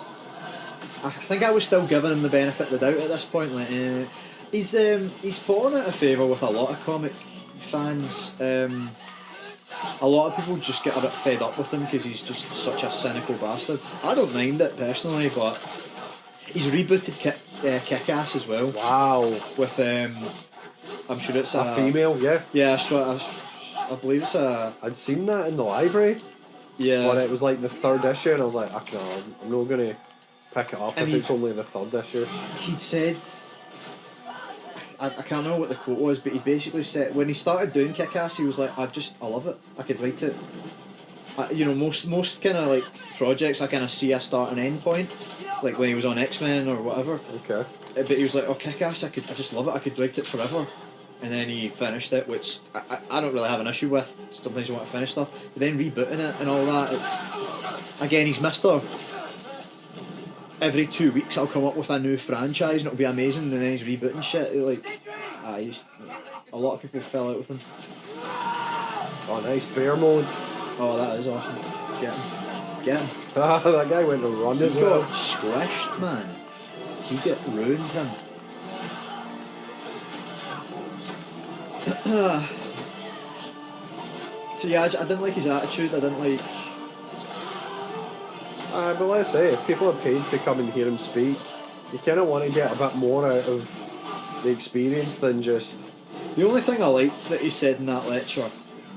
I think I was still giving him the benefit of the doubt at this point. Like, he's fallen out of favour with a lot of comic fans. A lot of people just get a bit fed up with him because he's just such a cynical bastard. I don't mind it personally, but he's rebooted Kickass as well. Wow. With I'm sure it's a female, yeah. Yeah, so I believe it's a. I'd seen that in the library. Yeah. But it was like the 3rd issue, and I was like, no, I'm not going to pick it up if it's only the 3rd issue. He'd said. I can't remember what the quote was, but he basically said when he started doing Kickass, he was like, I love it. I could write it. Most kind of like projects, I kind of see a start and end point, like when he was on X-Men or whatever. Okay. But he was like, Kickass, I just love it. I could write it forever. And then he finished it, which I don't really have an issue with. Sometimes you want to finish stuff, but then rebooting it and all that, it's again, he's Mr. Every 2 weeks I'll come up with a new franchise and it'll be amazing, and then he's rebooting shit. Like, a lot of people fell out with him. Oh, nice bear mode. Oh, that is awesome. Get him. That guy went to run He as well. got squished, man. He got ruined him. So yeah, I didn't like his attitude. I didn't like. But let's say, if people are paid to come and hear him speak, you kind of want to get a bit more out of the experience than just. The only thing I liked that he said in that lecture,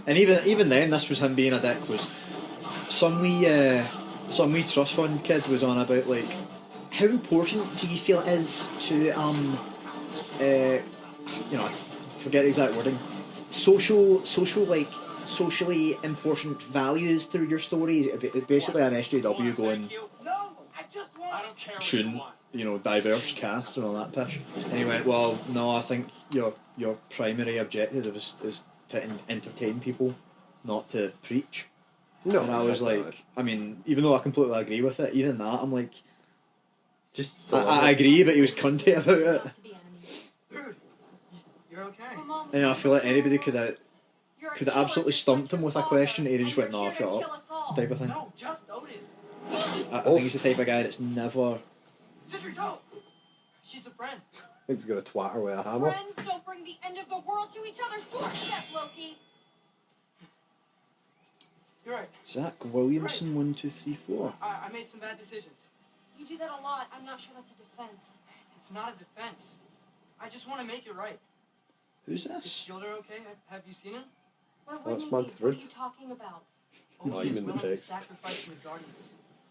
and even then, this was him being a dick, was some wee trust fund kid was on about like, how important do you feel it is to forget the exact wording, socially important values through your stories. Basically an SJW going, shouldn't, diverse cast and all that pish. And he went, well, no, I think your primary objective is to entertain people, not to preach. No, and I was like, I mean, even though I completely agree with it, even that, I'm like, Just I agree, but he was cunty about it. Not to be enemies. Dude, you're okay. But Mom was And I feel like anybody could have You're a could have killer absolutely just stumped like him your with a father, question, and he just and went, you're "No, here to shut kill up," us all. type of thing. No, just Odin. I think he's the type of guy that's never. Sentry, go! She's a friend. He's got a twatter with a hammer. Friends don't bring the end of the world to each other's doorstep, Loki. You're right. Zach Williamson, 1, 2, 3, 4. I made some bad decisions. You do that a lot. I'm not sure that's a defense. It's not a defense. I just want to make it right. Who's Is this? Shielder okay? Have you seen him? Why That's wouldn't my he be? What throat. are you talking about? Oh, Odin you is mean the willing to text. sacrifice the Guardians.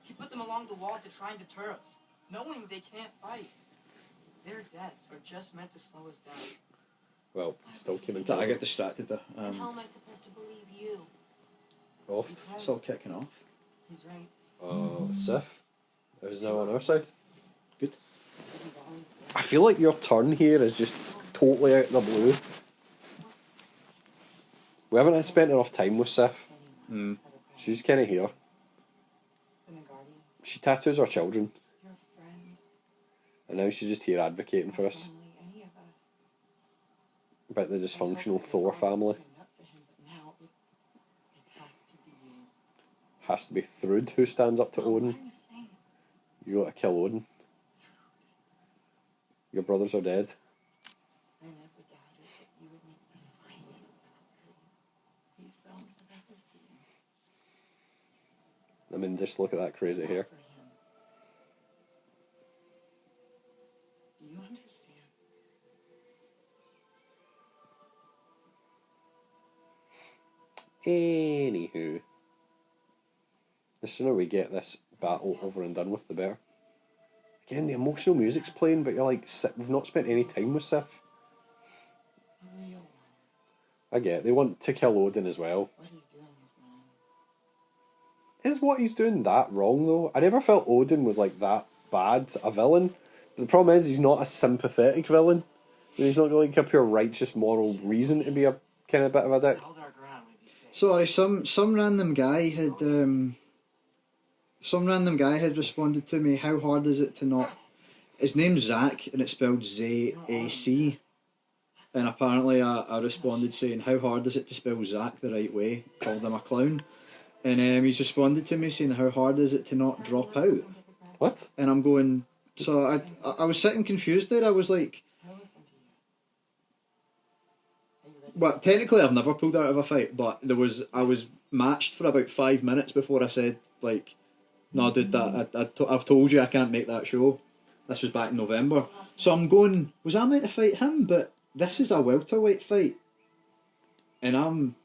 He put them along the wall to try and deter us, knowing they can't fight. Their deaths are just meant to slow us down. Well, still came in I get distracted there. And how am I supposed to believe you? off. It's all kicking off. He's right. Sif is now on our side. Good. We've always been. I feel like your turn here is just totally out of the blue. We haven't spent enough time with Sif. Mm. She's kind of here. And the Guardians. She tattoos her children, Your friend. and now she's just here advocating for us Family, any of us. about the dysfunctional Thor family. Stand up to him, but now it has to be you. Has to be Thrud who stands up to Odin. What are you saying? You gotta kill Odin. Your brothers are dead. I never doubted that you would make the finest these films have ever seen. I mean, just look at that crazy hair. For him. Do you understand? Anywho, the sooner we get this battle over and done with, the better. Again, the emotional music's playing, but you're like, we've not spent any time with Sif. A real one. I get it. They want to kill Odin as well. What he's doing is wrong. Is what he's doing that wrong, though? I never felt Odin was like that bad a villain. But the problem is, he's not a sympathetic villain. He's not like a pure righteous moral reason to be a kind of bit of a dick. Held our ground, we'd be safe. Sorry, some random guy had responded to me. How hard is it to not? His name's Zach, and it's spelled Z-A-C. And apparently, I responded saying, "How hard is it to spell Zach the right way?" Called him a clown, and he's responded to me saying, "How hard is it to not drop out?" What? And I'm going. So I was sitting confused there. I was like, I'll listen to you. Are you ready? well, technically I've never pulled out of a fight, but I was matched for about 5 minutes before I said, like, no dude, I've told you I can't make that show. This was back in November. So I'm going, was I meant to fight him? But this is a welterweight fight. And I'm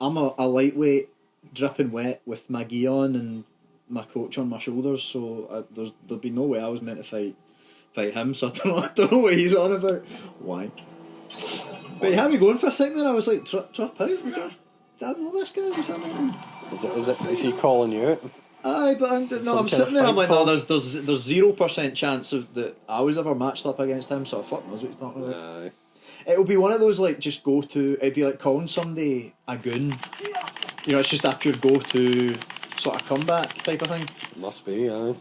a lightweight dripping wet with my gi on and my coach on my shoulders, so there'd be no way I was meant to fight him, so I don't know what he's on about. Wank. But he had me going for a second there. I was like, drop out? Did I know this guy? Was that meant to? Is he calling you out? Aye, but I'm Some sitting kind there, of I'm like, fight no, call? there's 0% chance of that I was ever matched up against him, so fuck knows what he's talking about. Aye. It'll be one of those, like, just go to, it'd be like calling somebody a goon. You know, it's just a pure go to sort of comeback type of thing. Must be, aye.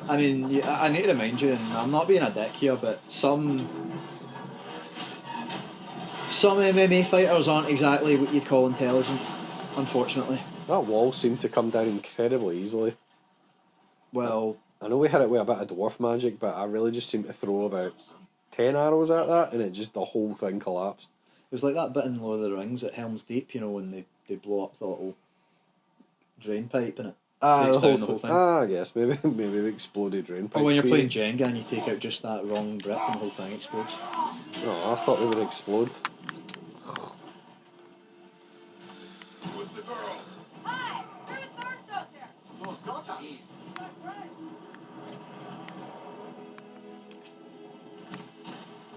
I mean, yeah, I need to remind you, and I'm not being a dick here, but some MMA fighters aren't exactly what you'd call intelligent, unfortunately. That wall seemed to come down incredibly easily. Well, I know we hit it with a bit of dwarf magic, but I really just seemed to throw about 10 arrows at that, and the whole thing collapsed. it was like that bit in Lord of the Rings at Helm's Deep, you know, when they blow up the little drain pipe and it takes down the whole thing. I guess. Maybe the exploded drain pipe. Or when you're theory. playing Jenga and you take out just that wrong brick and the whole thing explodes. No, I thought they would explode. Who's the girl? Hi, there's Thor's out there. Oh, daughter.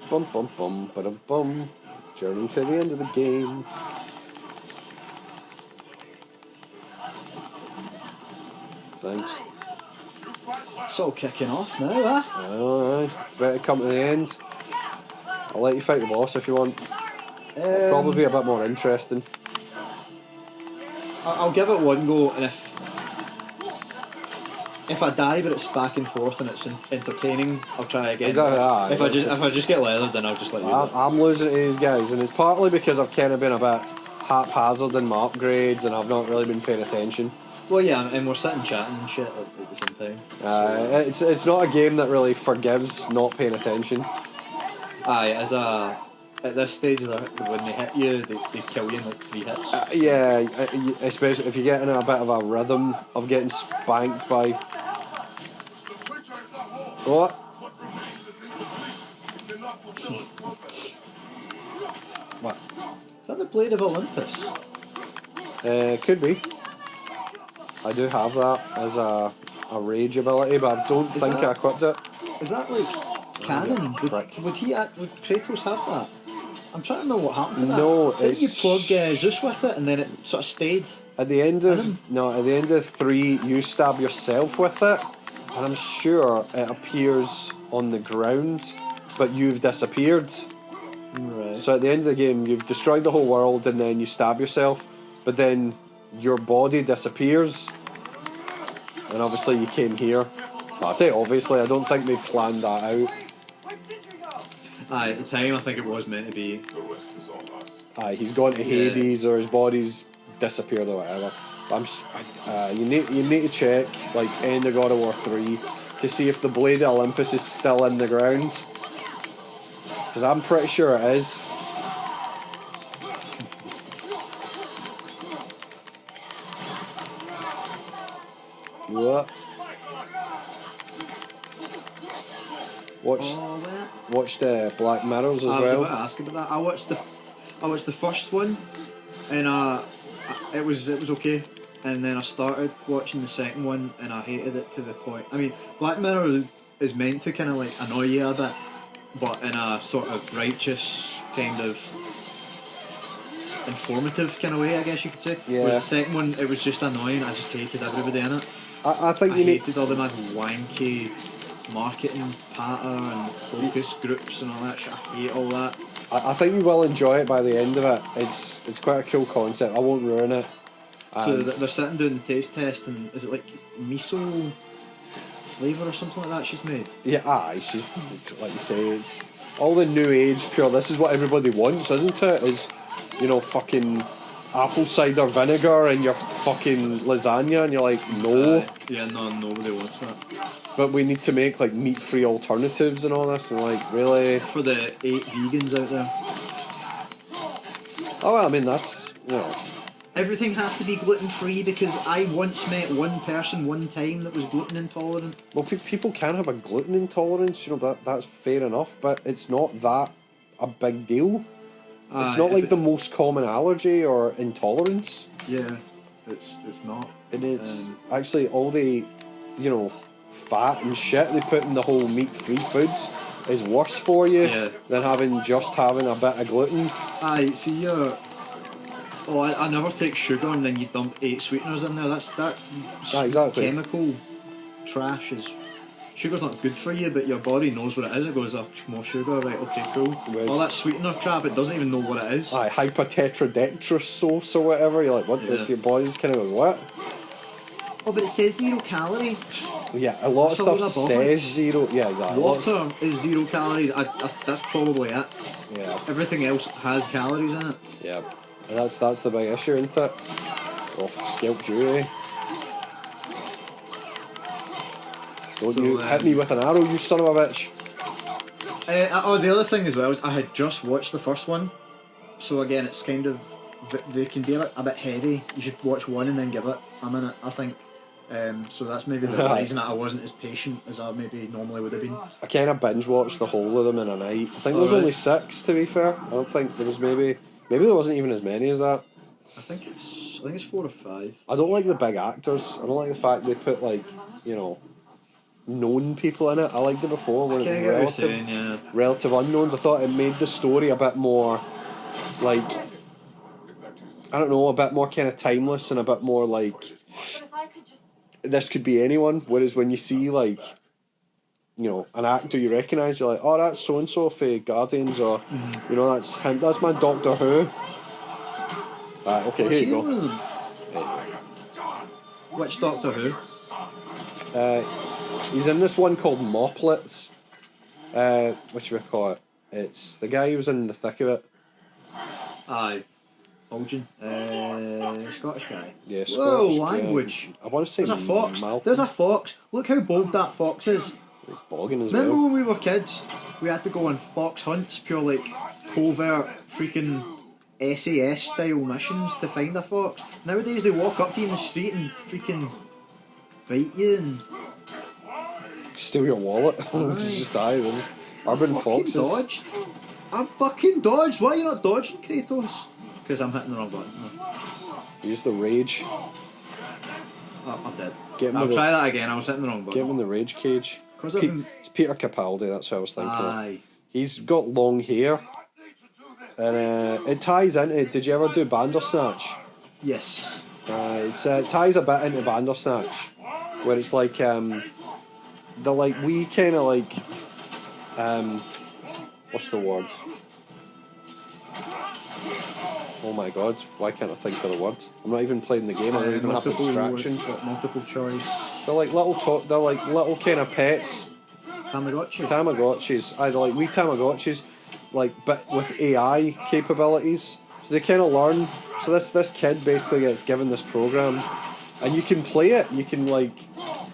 Bum bum bum ba bum. Journey to the end of the game. Thanks. It's all kicking off now, Alright, better come to the end. I'll let you fight the boss if you want. It'll probably be a bit more interesting. I'll give it one go, and if I die but it's back and forth and it's entertaining, I'll try again. Exactly, If I just get leathered, then I'll just let you. I'm losing to these guys, and it's partly because I've kind of been a bit haphazard in my upgrades, and I've not really been paying attention. Well, yeah, and we're sitting chatting and shit at the same time. It's not a game that really forgives not paying attention. Aye, at this stage, when they hit you, they kill you in like 3 hits. Yeah, especially if you get in a bit of a rhythm of getting spanked by. What? What? Is that the Blade of Olympus? Could be. I do have that as a rage ability, but I don't think I equipped it. Is that like canon? Would Kratos have that? I'm trying to remember what happened to that. No, didn't you plug Zeus with it and then it sort of stayed? At the end of 3, you stab yourself with it, and I'm sure it appears on the ground, but you've disappeared. Right. So at the end of the game, you've destroyed the whole world, and then you stab yourself, but then your body disappears, and obviously you came here. Well, I say obviously, I don't think they planned that out. At the time, I think it was meant to be. He's gone to Hades, or his body's disappeared or whatever. You need to check like end of God of War 3 to see if the Blade of Olympus is still in the ground, because I'm pretty sure it is. What? Watched Black Mirrors as well. I was about to ask about that. I watched the first one, and it was okay. And then I started watching the second one, and I hated it to the point. I mean, Black Mirror is meant to kind of like annoy you a bit, but in a sort of righteous kind of informative kind of way, I guess you could say. Yeah. Whereas the second one, it was just annoying. I just hated everybody in it. I think I hated all the mad wanky marketing patter and focus groups and all that shit. I hate all that. I think you will enjoy it by the end of it. It's quite a cool concept. I won't ruin it. So they're sitting doing the taste test, and is it like miso flavour or something like that she's made? Yeah, she's like you say, it's all the new age pure. This is what everybody wants, isn't it? Is, you know, fucking apple cider vinegar and your fucking lasagna, and you're like, no. Yeah, no, nobody wants that. But we need to make like meat-free alternatives and all this, and like, really? For the 8 vegans out there. Oh well, I mean that's, you know. Everything has to be gluten-free because I once met one person one time that was gluten intolerant. Well, people can have a gluten intolerance, you know, that's fair enough, but it's not that a big deal. It's not like the most common allergy or intolerance. Yeah, it's not. And it's actually all the, you know, fat and shit they put in the whole meat-free foods is worse for you than having a bit of gluten. Aye, see, I never take sugar and then you dump 8 sweeteners in there. That's exactly. Chemical trash. Sugar's not good for you, but your body knows what it is. It goes, oh, more sugar, right, okay, cool. All that sweetener crap, it doesn't even know what it is. Aye, hypertetradextrose sauce or whatever, you're like, what? Yeah. Your body's kind of what? Oh, but it says 0 calorie. Yeah, a lot of stuff says 0. Yeah, exactly. Water is 0 calories. That's probably it. Yeah. Everything else has calories in it. Yeah. And that's the big issue, isn't it? Oh, scalped you, eh? Don't you hit me with an arrow, you son of a bitch. The other thing as well is I had just watched the first one. So again, it's kind of... They can be a bit heavy. You should watch one and then give it a minute, I think. So that's maybe the reason that I wasn't as patient as I maybe normally would have been. I kind of binge watched the whole of them in a night. I think there was only 6, to be fair. I don't think there was maybe there wasn't even as many as that. I think it's 4 or 5. I don't like the big actors. I don't like the fact they put, like, you know, known people in it. I liked it before when it was relative unknowns. I thought it made the story a bit more, like, I don't know, a bit more kind of timeless and a bit more like this could be anyone. Whereas when you see, like, you know, an actor you recognise, you're like, oh, that's so and so for Guardians, or you know, that's him. That's my Doctor Who. Okay, here you go. Which Doctor Who? He's in this one called Moplets. What should we call it? It's the guy who's in the thick of it. Aye. Odin. Scottish guy. Yeah, Whoa, Scottish. language. I want to say There's a fox. Malcolm. There's a fox. Look how bold that fox is. He's bogging as Remember well. when we were kids, we had to go on fox hunts, pure like covert freaking SAS style missions to find a fox. Nowadays they walk up to you in the street and freaking bite you and Steal your wallet. It's just They're just urban foxes. dodged. I fucking dodged. Why are you not dodging, Kratos? Because I'm hitting the wrong button. Use the rage. Oh, I'm dead. I'll try that again. I was hitting the wrong button. Get him in the rage cage. Because I've been... It's Peter Capaldi, that's what I was thinking Aye. of. He's got long hair. And it ties into... Did you ever do Bandersnatch? Yes. It ties a bit into Bandersnatch. Where it's like... the like we kind of like... what's the word? Oh my god, why can't I think of the word? I'm not even playing the game, I don't even have the distraction. Multiple choice. They're like little kind of pets. Tamagotchis. Either like wee Tamagotchis, like but with AI capabilities. So they kind of learn. So this kid basically gets given this program, and you can play it. You can like,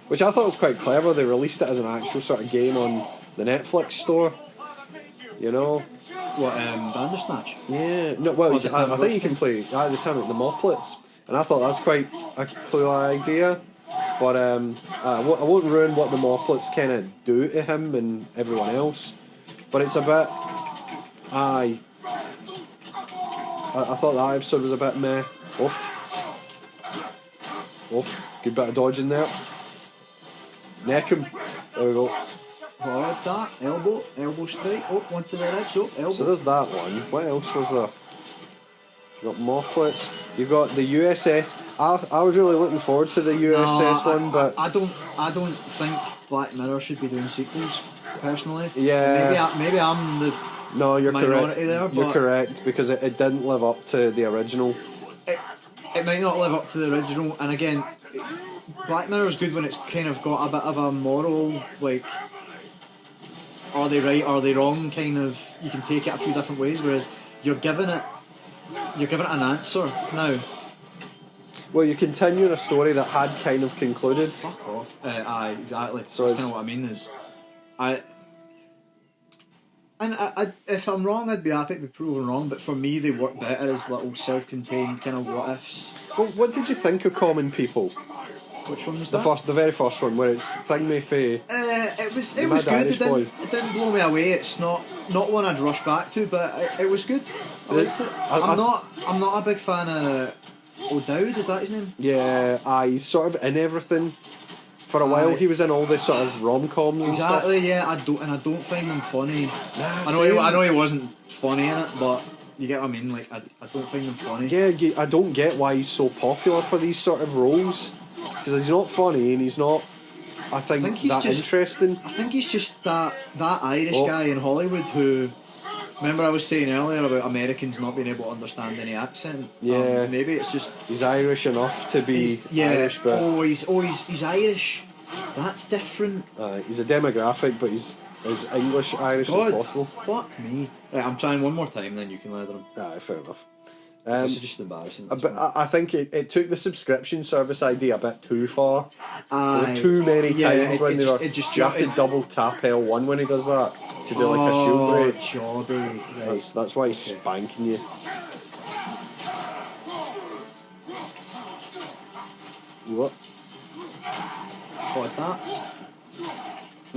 which I thought was quite clever. They released it as an actual sort of game on the Netflix store. You know. What, Bandersnatch? Yeah. No. Well, I think you can play the Moplets, and I thought that's quite a clever idea. But I won't ruin what the Moplets kind of do to him and everyone else. But it's a bit... I thought that episode was a bit meh. Good bit of dodging there. Neck him. There we go. Forward that. Elbow strike. Oh, one to the ribs. Oh, elbow. So there's that one. What else was there? You got Moplets. You got the USS. I was really looking forward to the USS one, but I don't think Black Mirror should be doing sequels. Personally, yeah. Maybe I'm the you're minority correct. there. But you're correct because it didn't live up to the original. It might not live up to the original, and again, Black Mirror is good when it's kind of got a bit of a moral, like, are they right, are they wrong, kind of, you can take it a few different ways, whereas you're given it an answer now. Well, you're continuing a story that had kind of concluded. Fuck off. Aye, exactly. So that's kind of what I mean is, if I'm wrong, I'd be happy to be proven wrong, but for me, they work better as little self-contained kind of what-ifs. Well, what did you think of Common People? Which one was the that? The very first one, where it's Thing Me Fae. It was good. It didn't blow me away. It's not one I'd rush back to, but it was good. I liked it. I'm not a big fan of O'Dowd. Is that his name? Yeah, he's sort of in everything. For a while, he was in all this sort of rom-coms and stuff. Exactly. Yeah, I don't find him funny. Nah, I know he wasn't funny in it, but you get what I mean. Like I don't find him funny. Yeah, I don't get why he's so popular for these sort of roles. Because he's not funny and he's not, I think he's that interesting. I think he's just that Irish guy in Hollywood who... Remember I was saying earlier about Americans not being able to understand any accent? Yeah. Maybe it's just... He's Irish enough to be Irish, but... He's Irish. That's different. He's a demographic, but he's as English Irish as possible. Fuck me. Right, I'm trying one more time, then you can leather him. Fair enough. This is just embarrassing. But I think it took the subscription service idea a bit too far. There too many times when you have to double tap L1 when he does that to do like a shield break. Jobby. Right. That's why he's spanking you. What? What that?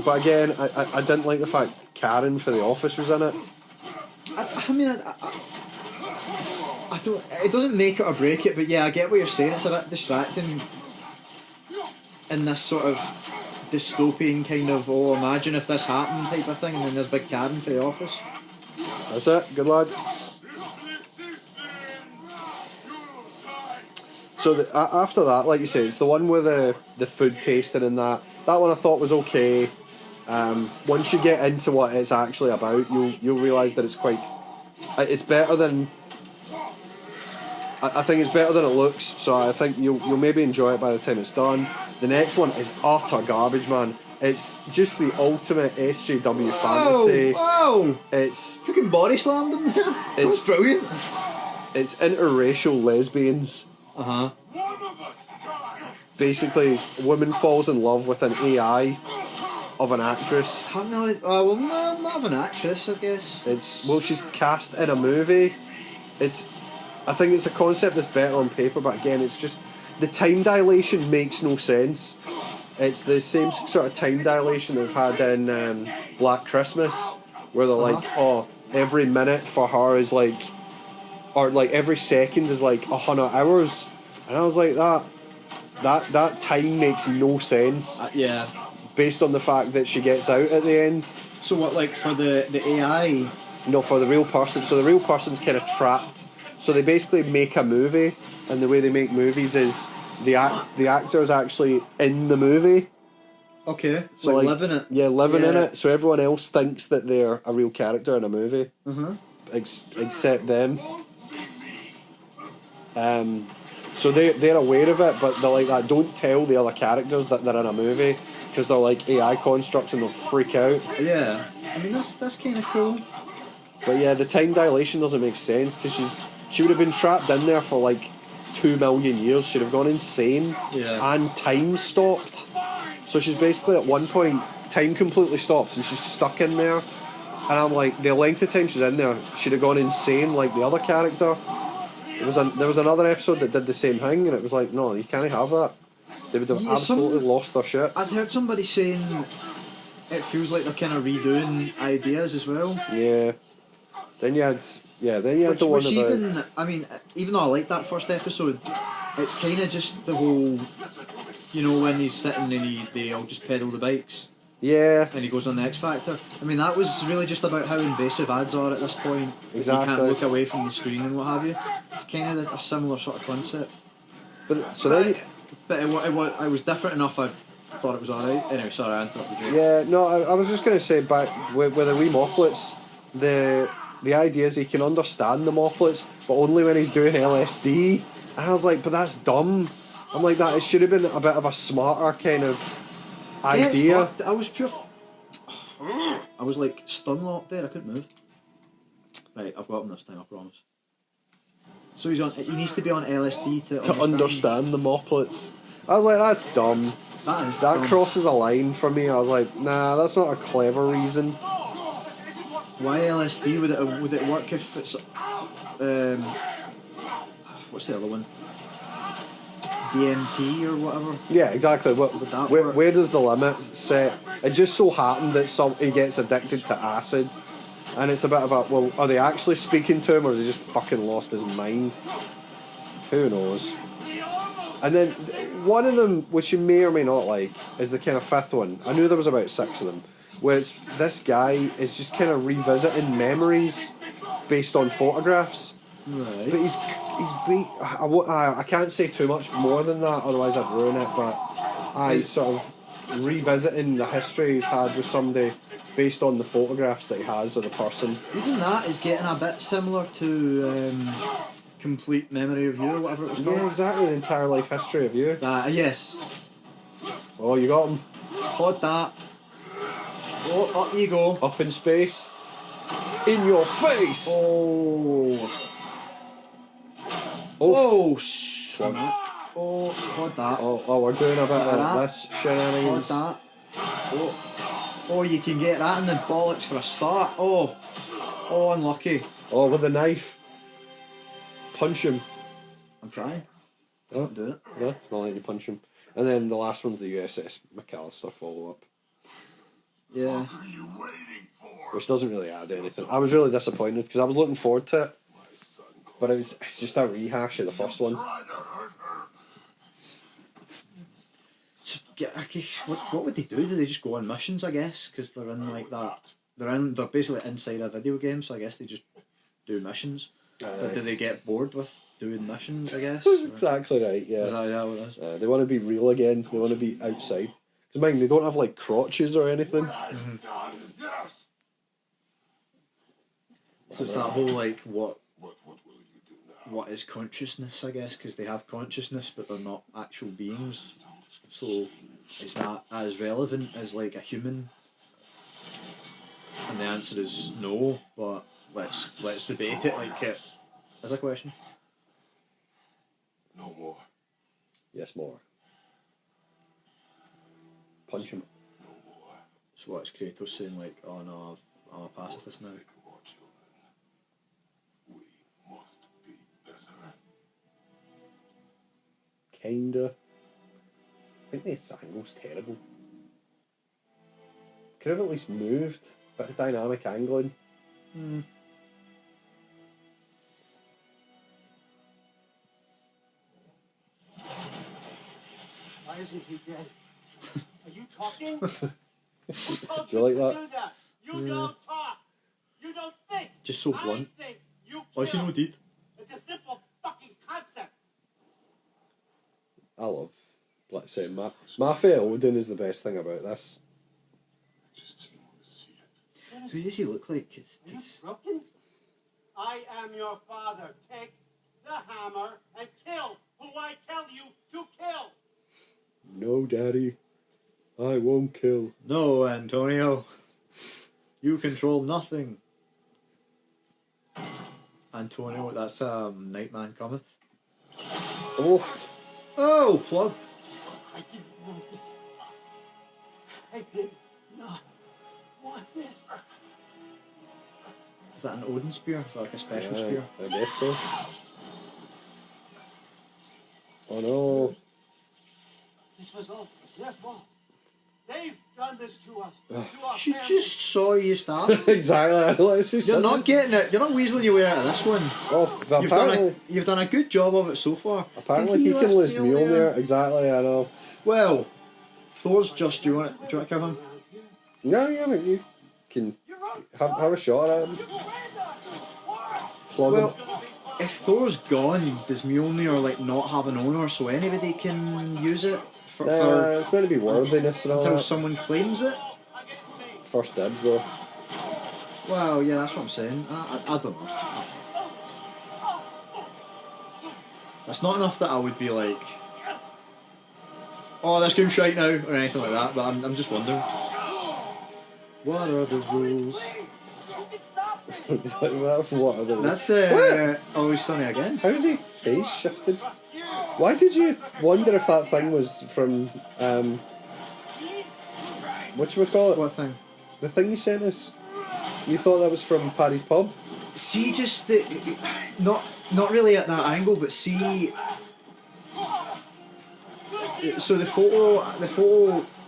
But again, I didn't like the fact Karen for The Office was in it. I mean, I don't. It doesn't make it or break it, but yeah, I get what you're saying. It's a bit distracting in this sort of dystopian kind of imagine if this happened type of thing, and then there's big Karen for The Office. That's it. Good lad. So after that, like you say, it's the one with the food tasting and that. That one I thought was okay. Once you get into what it's actually about, you'll realise that it's quite... It's better than... I think it's better than it looks, so I think you'll maybe enjoy it by the time it's done. The next one is utter garbage, man. It's just the ultimate SJW fantasy. Wow! It's fucking body slammed him there. It's brilliant. It's interracial lesbians. Basically, a woman falls in love with an AI of an actress. Well, not of an actress, I guess. She's cast in a movie. I think it's a concept that's better on paper, but again, it's just the time dilation makes no sense. It's the same sort of time dilation they've had in Black Christmas, where they're like, oh, every minute for her is like, or like every second is like 100 hours, and I was like, that time makes no sense. Yeah. Based on the fact that she gets out at the end. So what, like for the AI? No, for the real person. So the real person's kind of trapped. So they basically make a movie, and the way they make movies is the actor's actually in the movie. Okay, so like living it. Yeah, living in it. So everyone else thinks that they're a real character in a movie. Except them. So they're aware of it, but they're like that. Don't tell the other characters that they're in a movie, because they're like AI constructs and they'll freak out. Yeah, I mean that's kind of cool. But yeah, the time dilation doesn't make sense, because she would have been trapped in there for like 2 million years. She'd have gone insane. Yeah. And time stopped. So she's basically at one point, time completely stops and she's stuck in there. And I'm like, the length of time she's in there, she'd have gone insane like the other character. There was another episode that did the same thing, and it was like, no, you can't have that. They would have absolutely lost their shit. I'd heard somebody saying it feels like they're kind of redoing ideas as well. Yeah. Then you had the one about... even though I like that first episode, it's kind of just the whole, when he's sitting and they all just pedal the bikes. Yeah. And he goes on the X Factor. I mean, that was really just about how invasive ads are at this point. Exactly. You can't look away from the screen and what have you. It's kind of a similar sort of concept. But it was different enough. I thought it was alright. Anyway, sorry, I interrupted you. Yeah, no, I was just going to say, back with the wee Moplets, the idea is he can understand the Moplets, but only when he's doing LSD. And I was like, but that's dumb. I'm like, it should have been a bit of a smarter kind of idea. I was pure... I was like stun locked there, I couldn't move. Right, I've got him this time, I promise. So he needs to be on LSD to understand the Moplets. I was like, that's dumb. That crosses a line for me. I was like, nah, that's not a clever reason. Why LSD? Would it work if it's what's the other one? DMT or whatever? Yeah, exactly. Where does the limit set? It just so happened that he gets addicted to acid, and it's a bit of a, well, are they actually speaking to him, or has he just fucking lost his mind? Who knows? And then one of them, which you may or may not like, is the kind of fifth one. I knew there was about 6 of them, where this guy is just kind of revisiting memories based on photographs. Right. But I can't say too much more than that, otherwise I'd ruin it, but he's sort of revisiting the history he's had with somebody based on the photographs that he has of the person. Even that is getting a bit similar to Complete Memory of You or whatever it was called. Yeah, exactly, the entire life history of you. Yes. Oh, you got him. Hold that. Oh, up you go. Up in space. In your face! Oh, shit. Oh, hold that. Oh, we're doing a bit of this shenanigans. Hold that. Oh, you can get that in the bollocks for a start. Oh, unlucky. Oh, with a knife. Punch him. I'm trying. Oh, do it. No, it's not letting you punch him. And then the last one's the USS McAllister follow-up. Yeah. What are you waiting for? Which doesn't really add anything. I was really disappointed because I was looking forward to it. But it's just a rehash of the first one. What would they do? Do they just go on missions, I guess? Because they're in like that. They're basically inside a video game, so I guess they just do missions. But do they get bored with doing missions, I guess? Exactly right, yeah. Is that what it is? They want to be real again. They want to be outside. Because, mind, they don't have, like, crotches or anything. Mm-hmm. So it's that whole, like, what will you do now? what is consciousness, I guess, because they have consciousness but they're not actual beings. So is that as relevant as like a human? And the answer is no, but let's debate it like it as a question. No more. Yes, more. Punch him. No more. So what's Kratos saying like, oh no, I'm a pacifist now? Think of our children. We must be better. Kinda. I think this angle's terrible. Could have at least moved. Bit of dynamic angling. Why isn't he dead? Are you talking? Who told Do you like to that? do that? You don't talk. You don't think. Just so blunt. I think. You Oh, she kill. no did. It's a simple fucking concept. I love, let's say, Mafia Odin is the best thing about this. I just didn't want to see it. Who does he look like? It's Are you broken? I am your father. Take the hammer and kill who I tell you to kill. No, Daddy. I won't kill. No, Antonio. You control nothing. Antonio, that's Nightman Cometh. Oh, Oh, plugged. I didn't want this. I did not want this. Is that an Odin spear? Is that like a special yeah, spear? I guess so. Oh no. This was all their fault. They've done this to us. To our She family. just saw you stab. Exactly. You're not getting it. You're not weaseling your way out of this one. Oh, but You've done a good job of it so far. apparently he can lose Mjolnir. Exactly, I know. Well, Thor's just. Do you want to kill him? No, yeah, I mean, you can have a shot at him. Plug him. Well, if Thor's gone, does Mjolnir like not have an owner, so anybody can use it for It's going to be worthiness and all until that. someone claims it? First dibs though. Well, yeah, that's what I'm saying. I don't know. That's not enough that I would be like, oh, this game's shite now, or anything like that, but I'm just wondering. What are the rules? What are the... That's Always Sunny Again. How's he face shifted? Why did you wonder if that thing was from whatchamacallit? What thing? The thing you sent us? You thought that was from Paddy's Pub? See, just not really at that angle, but see. So the photo,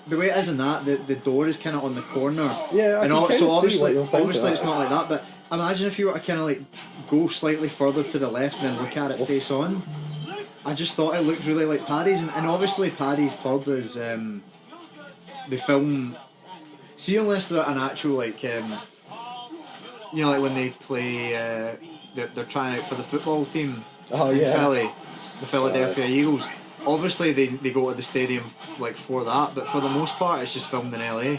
the way it is in that, the door is kind of on the corner. Yeah, I and can kinda so see what you're thinking obviously it's of. not like that. But imagine if you were to kind of like go slightly further to the left and then look at it face on. I just thought it looked really like Paddy's, and obviously Paddy's Pub is the film. See, unless they're an actual like you know, like when they play, they're trying out for the football team Oh, in yeah. Philly, the Philadelphia Eagles. Obviously, they go to the stadium like for that, but for the most part, it's just filmed in LA.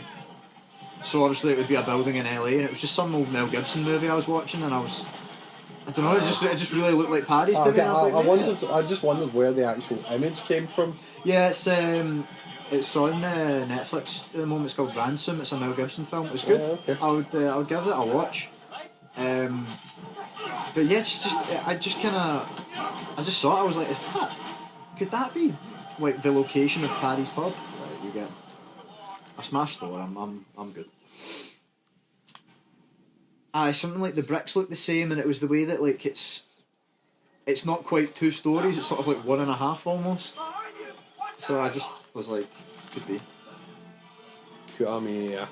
So obviously, it would be a building in LA, and it was just some old Mel Gibson movie I was watching, and I don't know, it just really looked like Paddy's to me. And I was like, I just wondered where the actual image came from. yeah, it's on Netflix at the moment. It's called Ransom. It's a Mel Gibson film. It's good. Yeah, okay. I would give it a watch. But yeah, I just saw it. I was like, could that be like the location of Paddy's Pub? Right, you get. I smashed Thor. I'm good. Something like the bricks look the same, and it was the way that like it's not quite 2 stories. It's sort of like 1.5 almost. So I just was like, could be. Come here.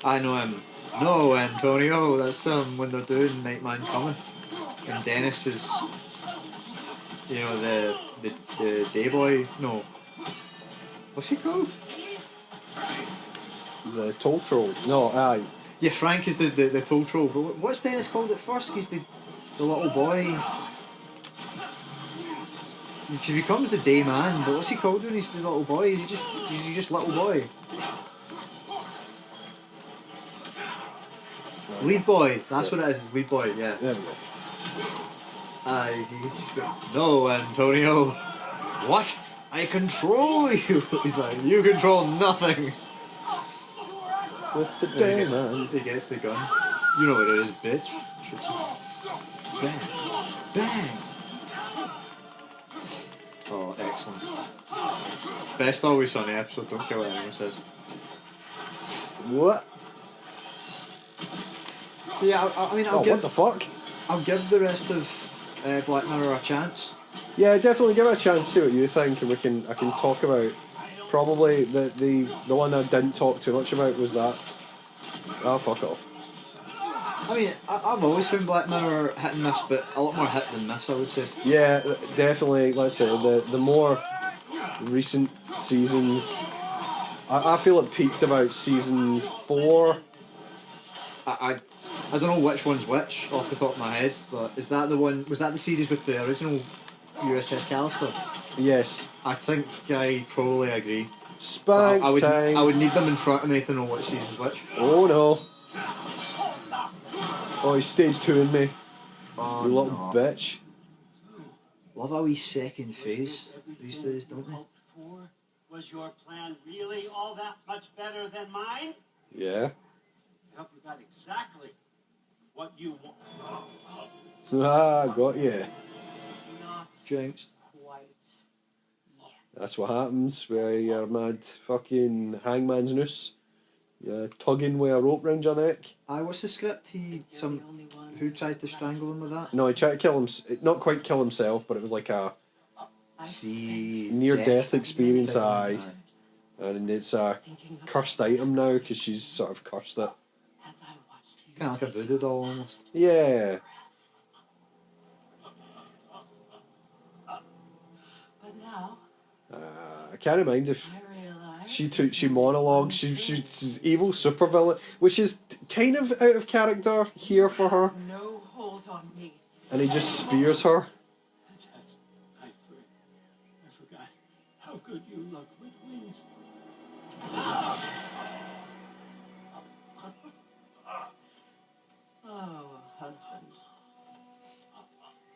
I know him. No, Antonio. That's when they're doing Nightman Cometh, and Dennis is, you know, the day boy. No, what's he called? The toll troll. No, aye. Yeah, Frank is the toll troll. But what's Dennis called at first? He's the little boy. He becomes the day man, but what's he called when he's the little boy? Is he just little boy? Lead boy. That's what it is. Lead boy. Yeah. There we go. No, Antonio. What? I control you. He's like, you control nothing. With the day, man. He gets the gun. You know what it is, bitch. Shoots him. Bang. Bang. Oh, excellent. Best Always Sunny episode, don't care what anyone says. What? So yeah, I mean, What the fuck? I'll give the rest of Black Mirror a chance. Yeah, definitely give it a chance, see what you think, and I can talk about. Probably the one I didn't talk too much about was that. Oh, fuck off. I mean, I've always found Black Mirror hit and miss, but a lot more hit than miss, I would say. Yeah, definitely. Let's say the more recent seasons, I feel it peaked about season 4. I don't know which one's which off the top of my head, but is that the one? Was that the series with the original USS Callister? Yes. I think I probably agree. Spank time. I would need them in front of me to know which season's which. Oh no. Oh, he's stage 2ing me. Oh, You little no. bitch. Love a wee second phase these days, don't they? Was your plan really all that much better than mine? Yeah. I hope you got exactly what you want. Ah, got you. Not Jinxed. quite yet. That's what happens where you're mad fucking hangman's noose. You're tugging with a rope round your neck. What's the script? You're the only one Who tried to strangle him with that? No, he tried to kill him. Not quite kill himself, but it was like a I near-death experience. thing, Aye. And it's a cursed item now because she's sort of cursed it. As I watched you Kind of like a voodoo doll almost. Yeah. But now I can't mind if I realize she monologues. She's evil supervillain, which is kind of out of character here for her. no hold on me. And he just spears her. I forgot how good you look with wings. Oh, husband.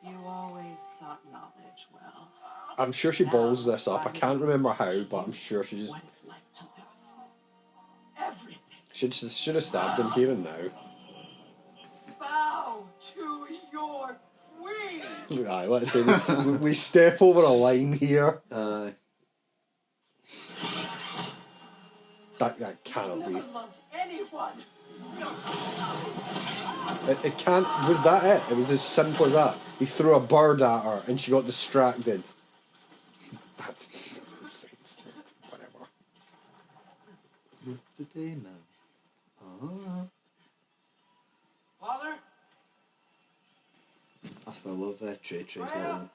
You always sought knowledge well. I'm sure she balls this up. I can't remember how, but I'm sure she just What it's like to lose everything. should have stabbed him here and now. Bow to your queen. Aye, let's say we step over a line here. That cannot be. Never loved anyone. It can't. Was that it? It was as simple as that. He threw a bird at her and she got distracted. That's whatever. With the day now. Father? I still love Trey's little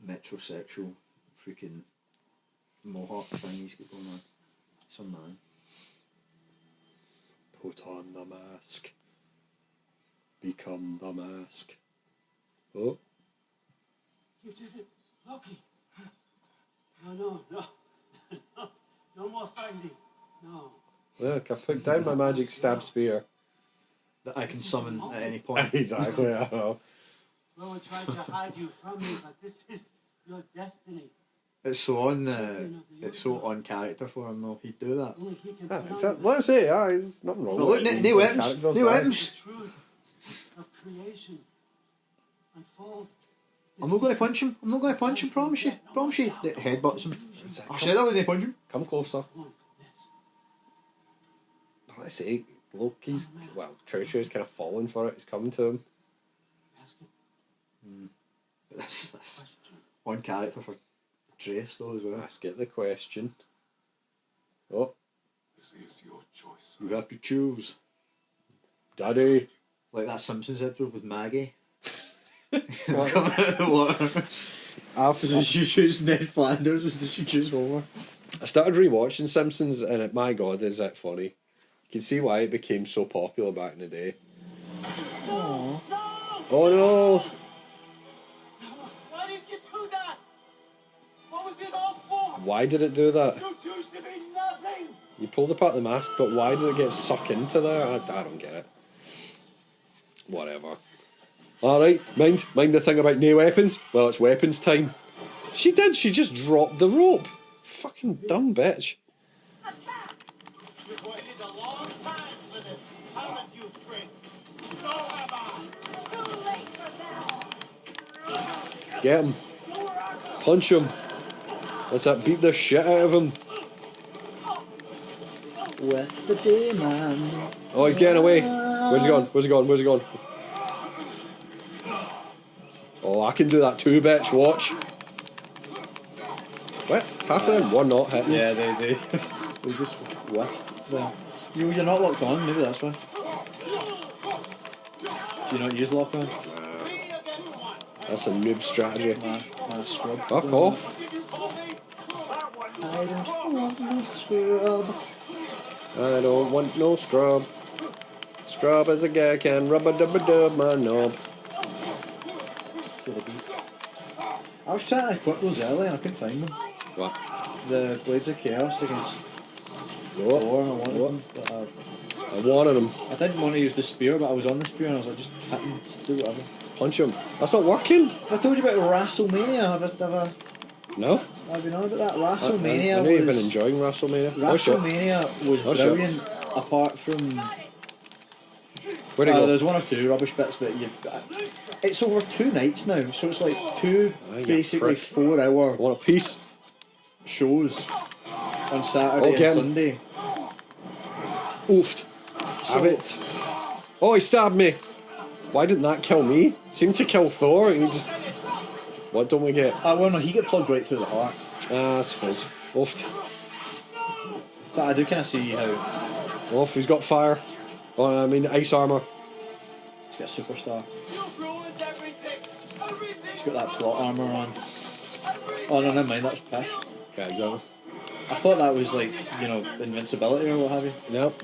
metrosexual freaking mohawk thing he's got going on. Some man. Put on the mask. Become the mask. Oh. You did it, Loki. No. No more fighting. No. Look, I put down my magic stab spear. That I can summon at any point. Exactly, I know. Rowan tried to hide you from me, but this is your destiny. It's so on character for him though. He'd do that. Only he can Let's say, there's nothing wrong But with look, it. no weapons. No The weapons. truth of creation unfolds. I'm not going to punch him. Promise you. That headbutts him. I said I wouldn't punch him. Come closer. Let's say, Loki's, Treachery's kind of fallen for it. He's coming to him. But that's on character for Trace though as well. Let's get the question. Oh. This is your choice. You have to choose. Daddy. Like that Simpsons episode with Maggie. Coming out of the water. Did she choose Ned Flanders or did she choose Homer? I started rewatching Simpsons and my god, is that funny. You can see why it became so popular back in the day. No! Oh no! Why did you do that? What was it all for? Why did it do that? You choose to be nothing! You pulled apart the mask, but why did it get sucked into there? I don't get it. Whatever. Alright, mind the thing about no weapons? Well, it's weapons time. She just dropped the rope. Fucking dumb bitch. You've waited a long time for this, haven't you, Frick? So have I. Get him. Punch him. Let's beat the shit out of him. With the demon. Oh, he's getting away. Where's he gone? Where's he gone? Where's he gone? Oh, I can do that too, bitch. Watch. What? Half of them were not hitting. Yeah, they just whiffed there. You're not locked on, maybe that's why. Do you not use lock on? That's a noob strategy. Nah, scrub. Fuck off. I don't want no scrub. I don't want no scrub. Scrub as a guy can rub-a-dub-a-dub my knob. I was trying to equip those earlier and I couldn't find them. What? The Blades of Chaos against What? Thor, I wanted them. But I wanted him. I didn't want to use the spear, but I was on the spear and I was like, just hit him, just do whatever. Punch him. That's not working. I told you about WrestleMania. No? I've been on about that. WrestleMania I know you've was... been enjoying WrestleMania. Oh, shit. WrestleMania was Oh, shit. brilliant, apart from... Where'd he go? There's one or two rubbish bits, but it's over 2 nights now, so it's like two basically 4-hour Want a piece? shows on Saturday and Sunday. Oofed. Have it. Oh, he stabbed me. Why didn't that kill me? Seemed to kill Thor and he just... What don't we get? Well, no, he got plugged right through the heart. I suppose. Oofed. So I do kind of see how... Oof, he's got fire. Oh, I mean ice armour. He's got a superstar. He's got that plot armour on. Oh no, never mind, that was pish. Yeah, exactly. I thought that was like, you know, invincibility or what have you. Yep.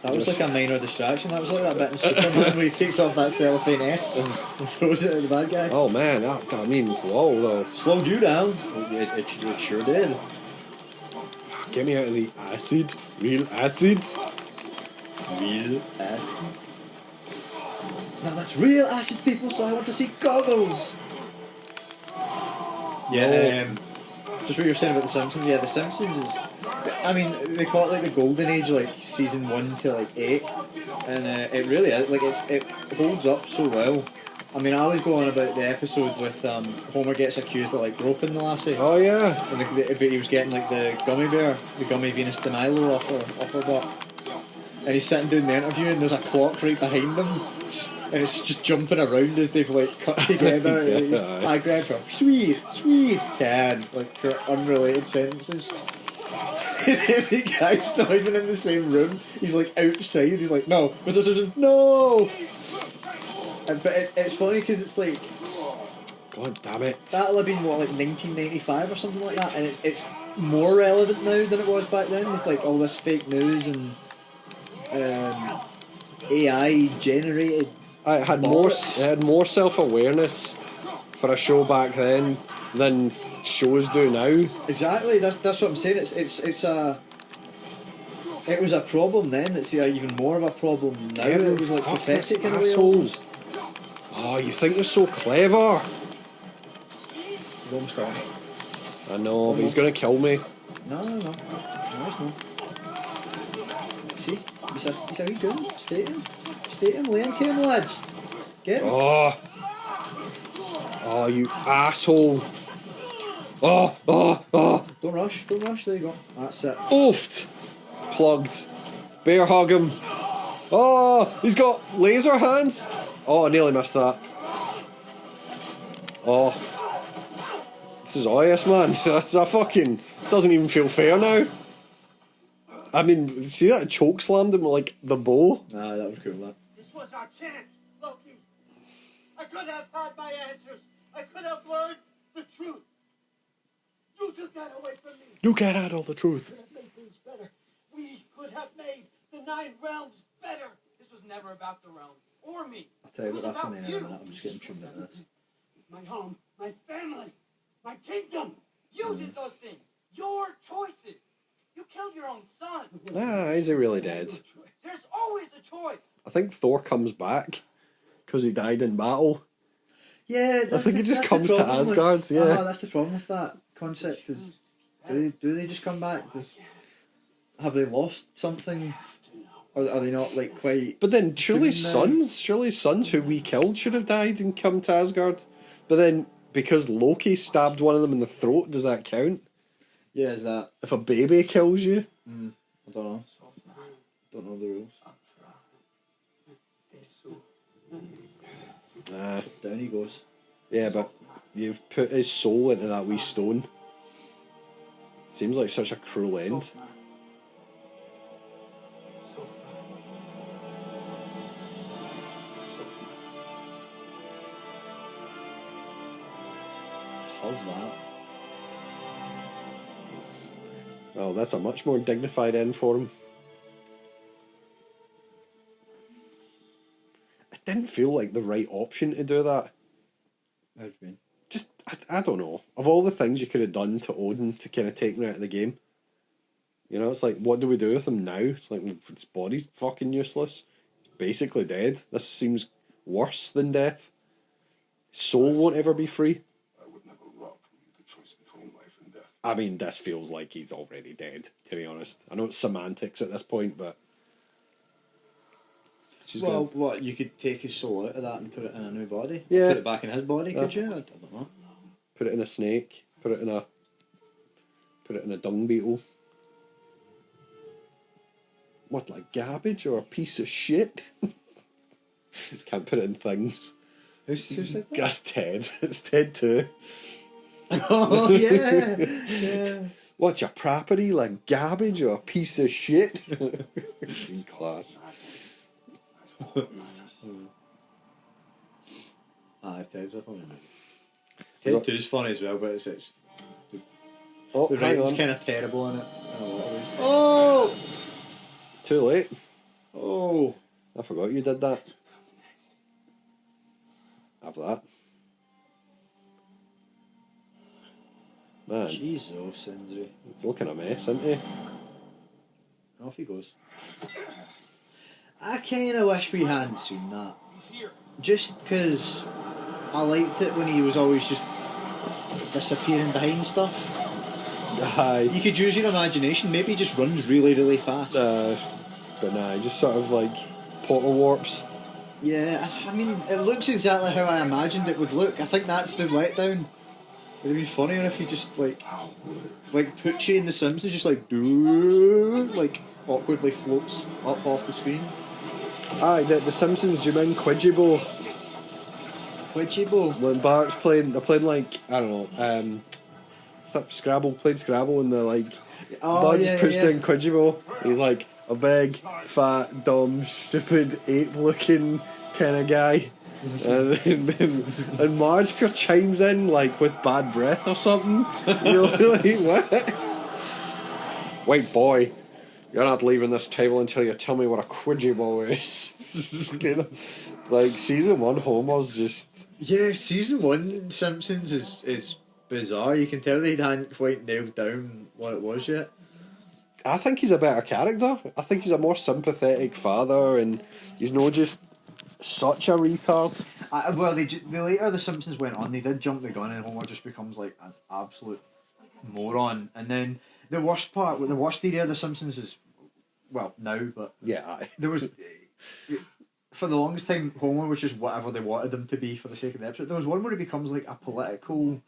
That was like a minor distraction. That was like that bit in Superman where he takes off that cellophane S and throws it at the bad guy. Oh man, I mean, whoa though. Slowed you down. It sure did. Get me out of the acid. Real acid. Real acid. Now that's real acid, people, so I want to see goggles. Yeah, just what you were saying about The Simpsons. Yeah, The Simpsons is... I mean, they call it like the golden age, like season 1 to like 8. And it really is. Like, it holds up so well. I mean, I always go on about the episode with Homer gets accused of like groping the lassie. Oh yeah. And he was getting like the gummy bear, the gummy Venus de Milo off her butt. And he's sitting doing the interview and there's a clock right behind him. And it's just jumping around as they've like cut together. Yeah. I grabbed her. Sweet, can. Like for unrelated sentences. The guy's not even in the same room. He's like outside. He's like, no. Mr. Simpson, no! But it's funny because it's like... God damn it. That'll have been, what, like 1995 or something like that? And it's more relevant now than it was back then with like all this fake news and AI generated. It had more self-awareness for a show back then than shows do now. Exactly, that's what I'm saying. It was a problem then. It's even more of a problem now. It was like pathetic in a way almost. Oh, you think you're so clever? Almost got it. I know, but he's gonna kill me. No, he's not. See how you doing? Stay him, lay into him, lads. Get him. Oh, you asshole. Oh. Don't rush, there you go. That's it. Oofed. Plugged. Bear hug him. Oh, he's got laser hands. Oh, I nearly missed that. Oh. This is obvious, man. This doesn't even feel fair now. I mean, see that choke slammed him like the bow? Nah, that was cool, that. This was our chance, Loki. I could have had my answers. I could have learned the truth. You took that away from me. You can't handle the truth. We could have made things better. We could have made the 9 realms better. This was never about the realms or me. I'll tell you what, that's a minute in a minute. I'm just getting tuned into this. My home, my family, my kingdom. You did those things. Your choices. You killed your own son. Ah, is he really dead? There's always a choice. I think Thor comes back because he died in battle. Yeah, I think he just comes to Asgard. That's the problem with that concept. Is do they just come back? Have they lost something, or are they not like quite? But then surely sons who we killed should have died and come to Asgard. But then because Loki stabbed one of them in the throat, does that count? Yeah, is that if a baby kills you? I don't know. Don't know the rules. Down he goes. Yeah, but you've put his soul into that wee stone. Seems like such a cruel end. Love that. Oh, that's a much more dignified end for him. It didn't feel like the right option to do that. How do you mean? Just, I don't know. Of all the things you could have done to Odin to kind of take him out of the game, you know, it's like, what do we do with him now? It's like, his body's fucking useless. He's basically dead. This seems worse than death. His soul won't ever be free. I mean, this feels like he's already dead, to be honest. I know it's semantics at this point, but... What, you could take his soul out of that and put it in a new body? Yeah. Put it back in his body, could you? I don't know. Put it in a snake. Put it in a dung beetle. What, like garbage or a piece of shit? Can't put it in things. Who said that? That's Ted. It's Ted too. Oh, yeah. Yeah. What's your property? Like garbage or a piece of shit? In class. Ted's a funny man. Ted 2 is funny as well, but it's oh, the hang writing's on. kind of terrible in it in a lot of ways. Oh! Too late. Oh! I forgot you did that. Have that. Man, Jesus, Sentry. it's looking a mess, isn't it? And off he goes. I kind of wish we hadn't seen that. Just because I liked it when he was always just disappearing behind stuff. Aye. You could use your imagination. Maybe he just runs really, really fast. But nah, just sort of like portal warps. Yeah, I mean, it looks exactly how I imagined it would look. I think that's the letdown. It would be funnier if he just like Poochie in The Simpsons just like awkwardly floats up off the screen. Aye, the Simpsons, do you mind Quidgibo? Quidgibo? When Bart's playing, they're playing like, I don't know, Scrabble, played Scrabble and they're like, Bart just puts down Quidgibo. He's like a big, fat, dumb, stupid, ape-looking kind of guy. and Marge pure chimes in like with bad breath or something. You're like, what? Wait, boy, you're not leaving this table until you tell me what a Quidgibo is. You know? Like season 1 Homer's just... Yeah, season 1 Simpsons is bizarre. You can tell they hadn't quite nailed down what it was yet. I think he's a better character. I think he's a more sympathetic father, and he's not just such a retard. Well, the later the Simpsons went on, they did jump the gun, and Homer just becomes like an absolute moron. And then the worst area of the Simpsons is, well, now, but yeah, there was for the longest time Homer was just whatever they wanted him to be for the sake of the episode. There was one where he becomes like a political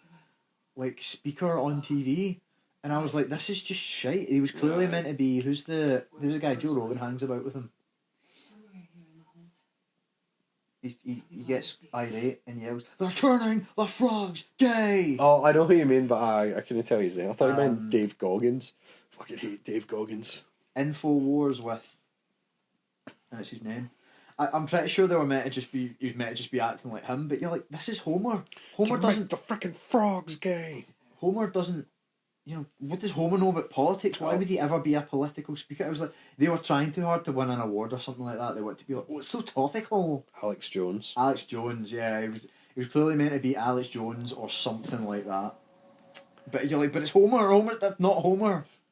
like speaker on TV. And I was like, this is just shite. He was clearly meant to be... There's a guy, Joe Rogan, hangs about with him. He gets irate and yells, "They're turning the frogs gay!" Oh, I know who you mean, but I couldn't tell his name. I thought you meant Dave Goggins. Fucking hate Dave Goggins. Infowars with... That's his name. I'm pretty sure they were meant to just be... He was meant to just be acting like him, but you're like, this is Homer. Homer doesn't... the freaking frogs gay. Homer doesn't... You know, what does Homer know about politics? Why would he ever be a political speaker? It was like they were trying too hard to win an award or something like that. They want to be like, oh, it's so topical. Alex Jones, yeah, he was clearly meant to be Alex Jones or something like that. But you're like, but it's Homer. That's not Homer.